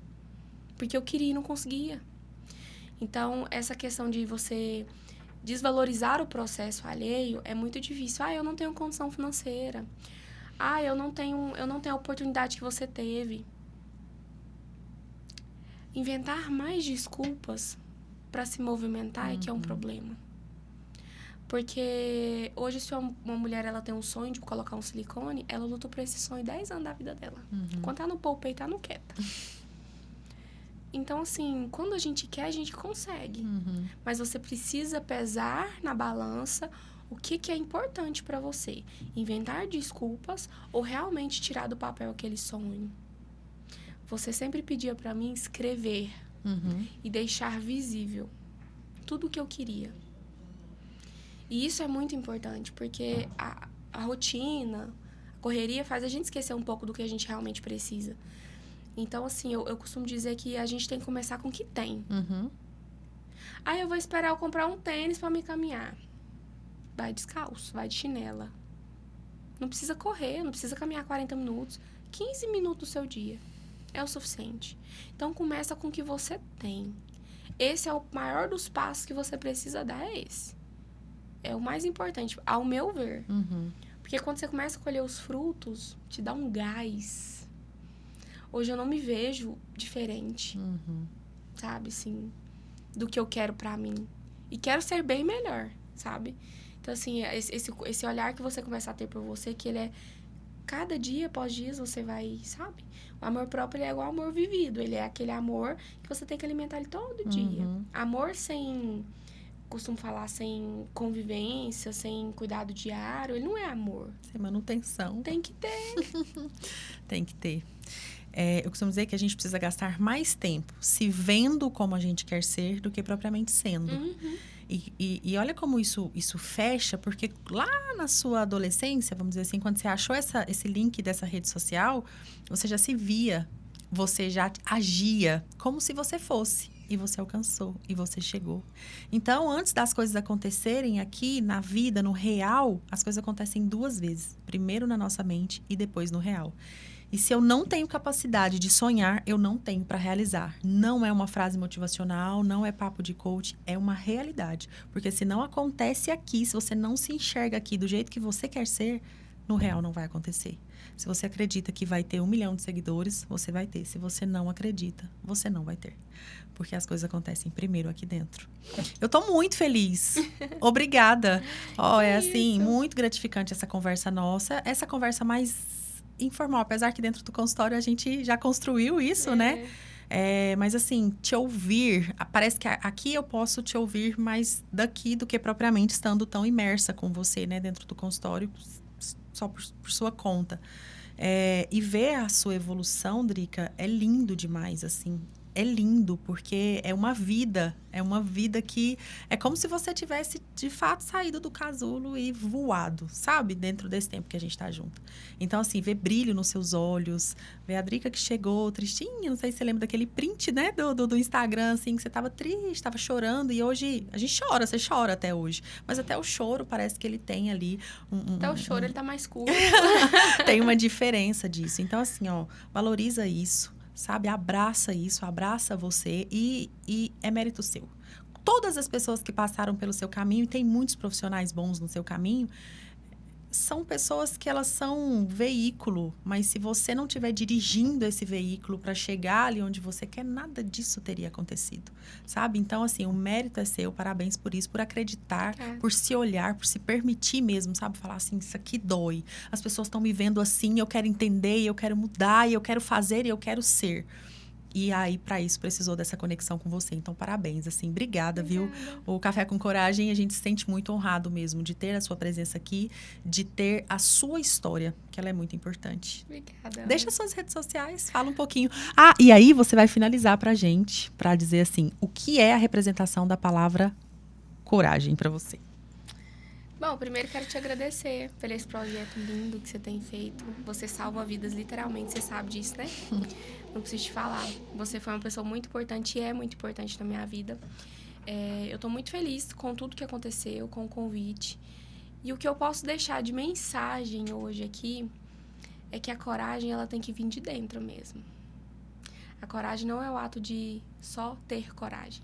Speaker 2: Porque eu queria e não conseguia. Então, essa questão de você desvalorizar o processo alheio é muito difícil. Ah, eu não tenho condição financeira. Ah, eu não tenho a oportunidade que você teve. Inventar mais desculpas para se movimentar é que é um problema. Porque hoje, se uma mulher ela tem um sonho de colocar um silicone, ela luta por esse sonho 10 anos da vida dela. Quando tá no poupe, tá no quieta. Então, assim, quando a gente quer, a gente consegue. Mas você precisa pesar na balança o que é importante para você. Inventar desculpas ou realmente tirar do papel aquele sonho. Você sempre pedia para mim escrever e deixar visível tudo o que eu queria. E isso é muito importante, porque a rotina, a correria faz a gente esquecer um pouco do que a gente realmente precisa. Então, assim, eu costumo dizer que a gente tem que começar com o que tem. Aí eu vou esperar eu comprar um tênis para me caminhar. Vai descalço, vai de chinela. Não precisa correr, não precisa caminhar 40 minutos. 15 minutos do seu dia é o suficiente. Então, começa com o que você tem. Esse é o maior dos passos que você precisa dar, é esse. É o mais importante, ao meu ver. Porque quando você começa a colher os frutos, te dá um gás. Hoje eu não me vejo diferente, sabe, assim, do que eu quero pra mim. E quero ser bem melhor, sabe? Então, assim, esse olhar que você começa a ter por você, que ele é... Cada dia após dia você vai, sabe? O amor próprio ele é igual ao amor vivido. Ele é aquele amor que você tem que alimentar ele todo dia. Amor sem... Costumo falar sem convivência, sem cuidado diário, ele não é amor.
Speaker 1: Sem manutenção.
Speaker 2: Tem que ter.
Speaker 1: Tem que ter. Eu costumo dizer que a gente precisa gastar mais tempo se vendo como a gente quer ser do que propriamente sendo.
Speaker 2: Uhum.
Speaker 1: E olha como isso fecha, porque lá na sua adolescência, vamos dizer assim, quando você achou esse link dessa rede social, você já se via, você já agia como se você fosse. E você alcançou, e você chegou. Então, antes das coisas acontecerem aqui, na vida, no real, as coisas acontecem 2 vezes. Primeiro na nossa mente e depois no real. E se eu não tenho capacidade de sonhar, eu não tenho para realizar. Não é uma frase motivacional, não é papo de coach, é uma realidade. Porque se não acontece aqui, se você não se enxerga aqui do jeito que você quer ser, no real não vai acontecer. Se você acredita que vai ter 1 milhão de seguidores, você vai ter. Se você não acredita, você não vai ter. Porque as coisas acontecem primeiro aqui dentro. Eu tô muito feliz. Obrigada. É assim, muito gratificante essa conversa nossa. Essa conversa mais informal, apesar que dentro do consultório a gente já construiu isso, né? Mas assim, te ouvir, parece que aqui eu posso te ouvir mais daqui do que propriamente estando tão imersa com você, né? Dentro do consultório, só por sua conta. E ver a sua evolução, Drica, é lindo demais, assim. É lindo, porque é uma vida que é como se você tivesse, de fato, saído do casulo e voado, sabe? Dentro desse tempo que a gente tá junto. Então, assim, ver brilho nos seus olhos, ver a Drica que chegou tristinha, não sei se você lembra daquele print, né? Do Instagram, assim, que você tava triste, tava chorando, e hoje, a gente chora, você chora até hoje. Mas até o choro parece que ele tem ali
Speaker 2: Até o choro, ele tá mais curto.
Speaker 1: Tem uma diferença disso. Então, assim, valoriza isso. Sabe? Abraça isso, abraça você e é mérito seu. Todas as pessoas que passaram pelo seu caminho, e tem muitos profissionais bons no seu caminho, são pessoas que elas são veículo, mas se você não estiver dirigindo esse veículo para chegar ali onde você quer, nada disso teria acontecido, sabe? Então, assim, o mérito é seu, parabéns por isso, por acreditar, por se olhar, por se permitir mesmo, sabe? Falar assim, isso aqui dói, as pessoas estão me vendo assim, eu quero entender, eu quero mudar, eu quero fazer e eu quero ser. E aí, para isso, precisou dessa conexão com você. Então, parabéns, assim, obrigada, viu? O Café com Coragem, a gente se sente muito honrado mesmo de ter a sua presença aqui, de ter a sua história, que ela é muito importante.
Speaker 2: Obrigada.
Speaker 1: Deixa suas redes sociais, fala um pouquinho. E aí você vai finalizar pra gente, pra dizer assim, o que é a representação da palavra coragem pra você?
Speaker 2: Bom, primeiro quero te agradecer pelo esse projeto lindo que você tem feito. Você salva vidas, literalmente, você sabe disso, né? Não preciso te falar. Você foi uma pessoa muito importante e é muito importante na minha vida. Eu tô muito feliz com tudo que aconteceu, com o convite. E o que eu posso deixar de mensagem hoje aqui é que a coragem, ela tem que vir de dentro mesmo. A coragem não é o ato de só ter coragem.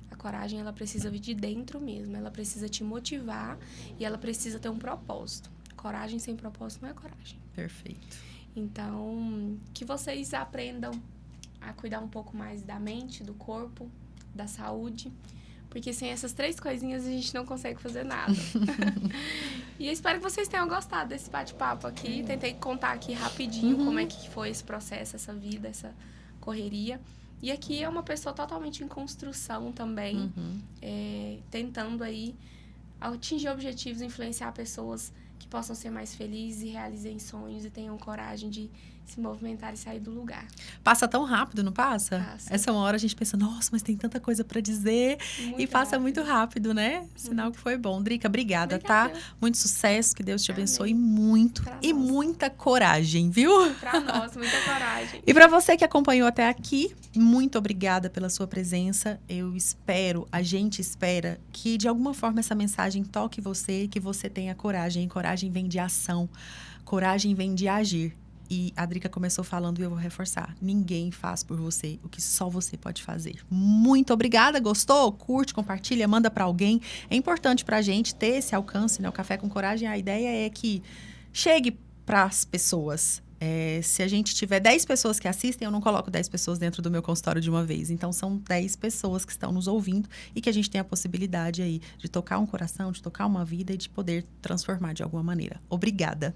Speaker 2: A coragem, ela precisa vir de dentro mesmo. Ela precisa te motivar e ela precisa ter um propósito. Coragem sem propósito não é coragem.
Speaker 1: Perfeito.
Speaker 2: Então, que vocês aprendam a cuidar um pouco mais da mente, do corpo, da saúde. Porque sem essas 3 coisinhas a gente não consegue fazer nada. E eu espero que vocês tenham gostado desse bate-papo aqui. Tentei contar aqui rapidinho como é que foi esse processo, essa vida, essa correria. E aqui é uma pessoa totalmente em construção também, tentando aí atingir objetivos, influenciar pessoas que possam ser mais felizes e realizem sonhos e tenham coragem de se movimentar e sair do lugar.
Speaker 1: Passa tão rápido, não passa?
Speaker 2: Passa.
Speaker 1: Essa uma hora a gente pensa, nossa, mas tem tanta coisa pra dizer.
Speaker 2: Muito
Speaker 1: passa
Speaker 2: rápido.
Speaker 1: muito rápido, né? Sinal que foi bom. Drica, obrigada,
Speaker 2: Obrigada.
Speaker 1: tá? Muito sucesso, que Deus te abençoe
Speaker 2: Amém.
Speaker 1: muito.
Speaker 2: Pra
Speaker 1: E
Speaker 2: nós.
Speaker 1: muita coragem, viu?
Speaker 2: Pra nós, muita coragem.
Speaker 1: E para você que acompanhou até aqui, muito obrigada pela sua presença. A gente espera que de alguma forma essa mensagem toque você e que você tenha coragem. E coragem vem de ação, coragem vem de agir. E a Drica começou falando e eu vou reforçar. Ninguém faz por você o que só você pode fazer. Muito obrigada, gostou? Curte, compartilha, manda para alguém. É importante pra gente ter esse alcance, né? O Café com Coragem, a ideia é que chegue para as pessoas. Se a gente tiver 10 pessoas que assistem, eu não coloco 10 pessoas dentro do meu consultório de uma vez. Então, são 10 pessoas que estão nos ouvindo e que a gente tem a possibilidade aí de tocar um coração, de tocar uma vida e de poder transformar de alguma maneira. Obrigada!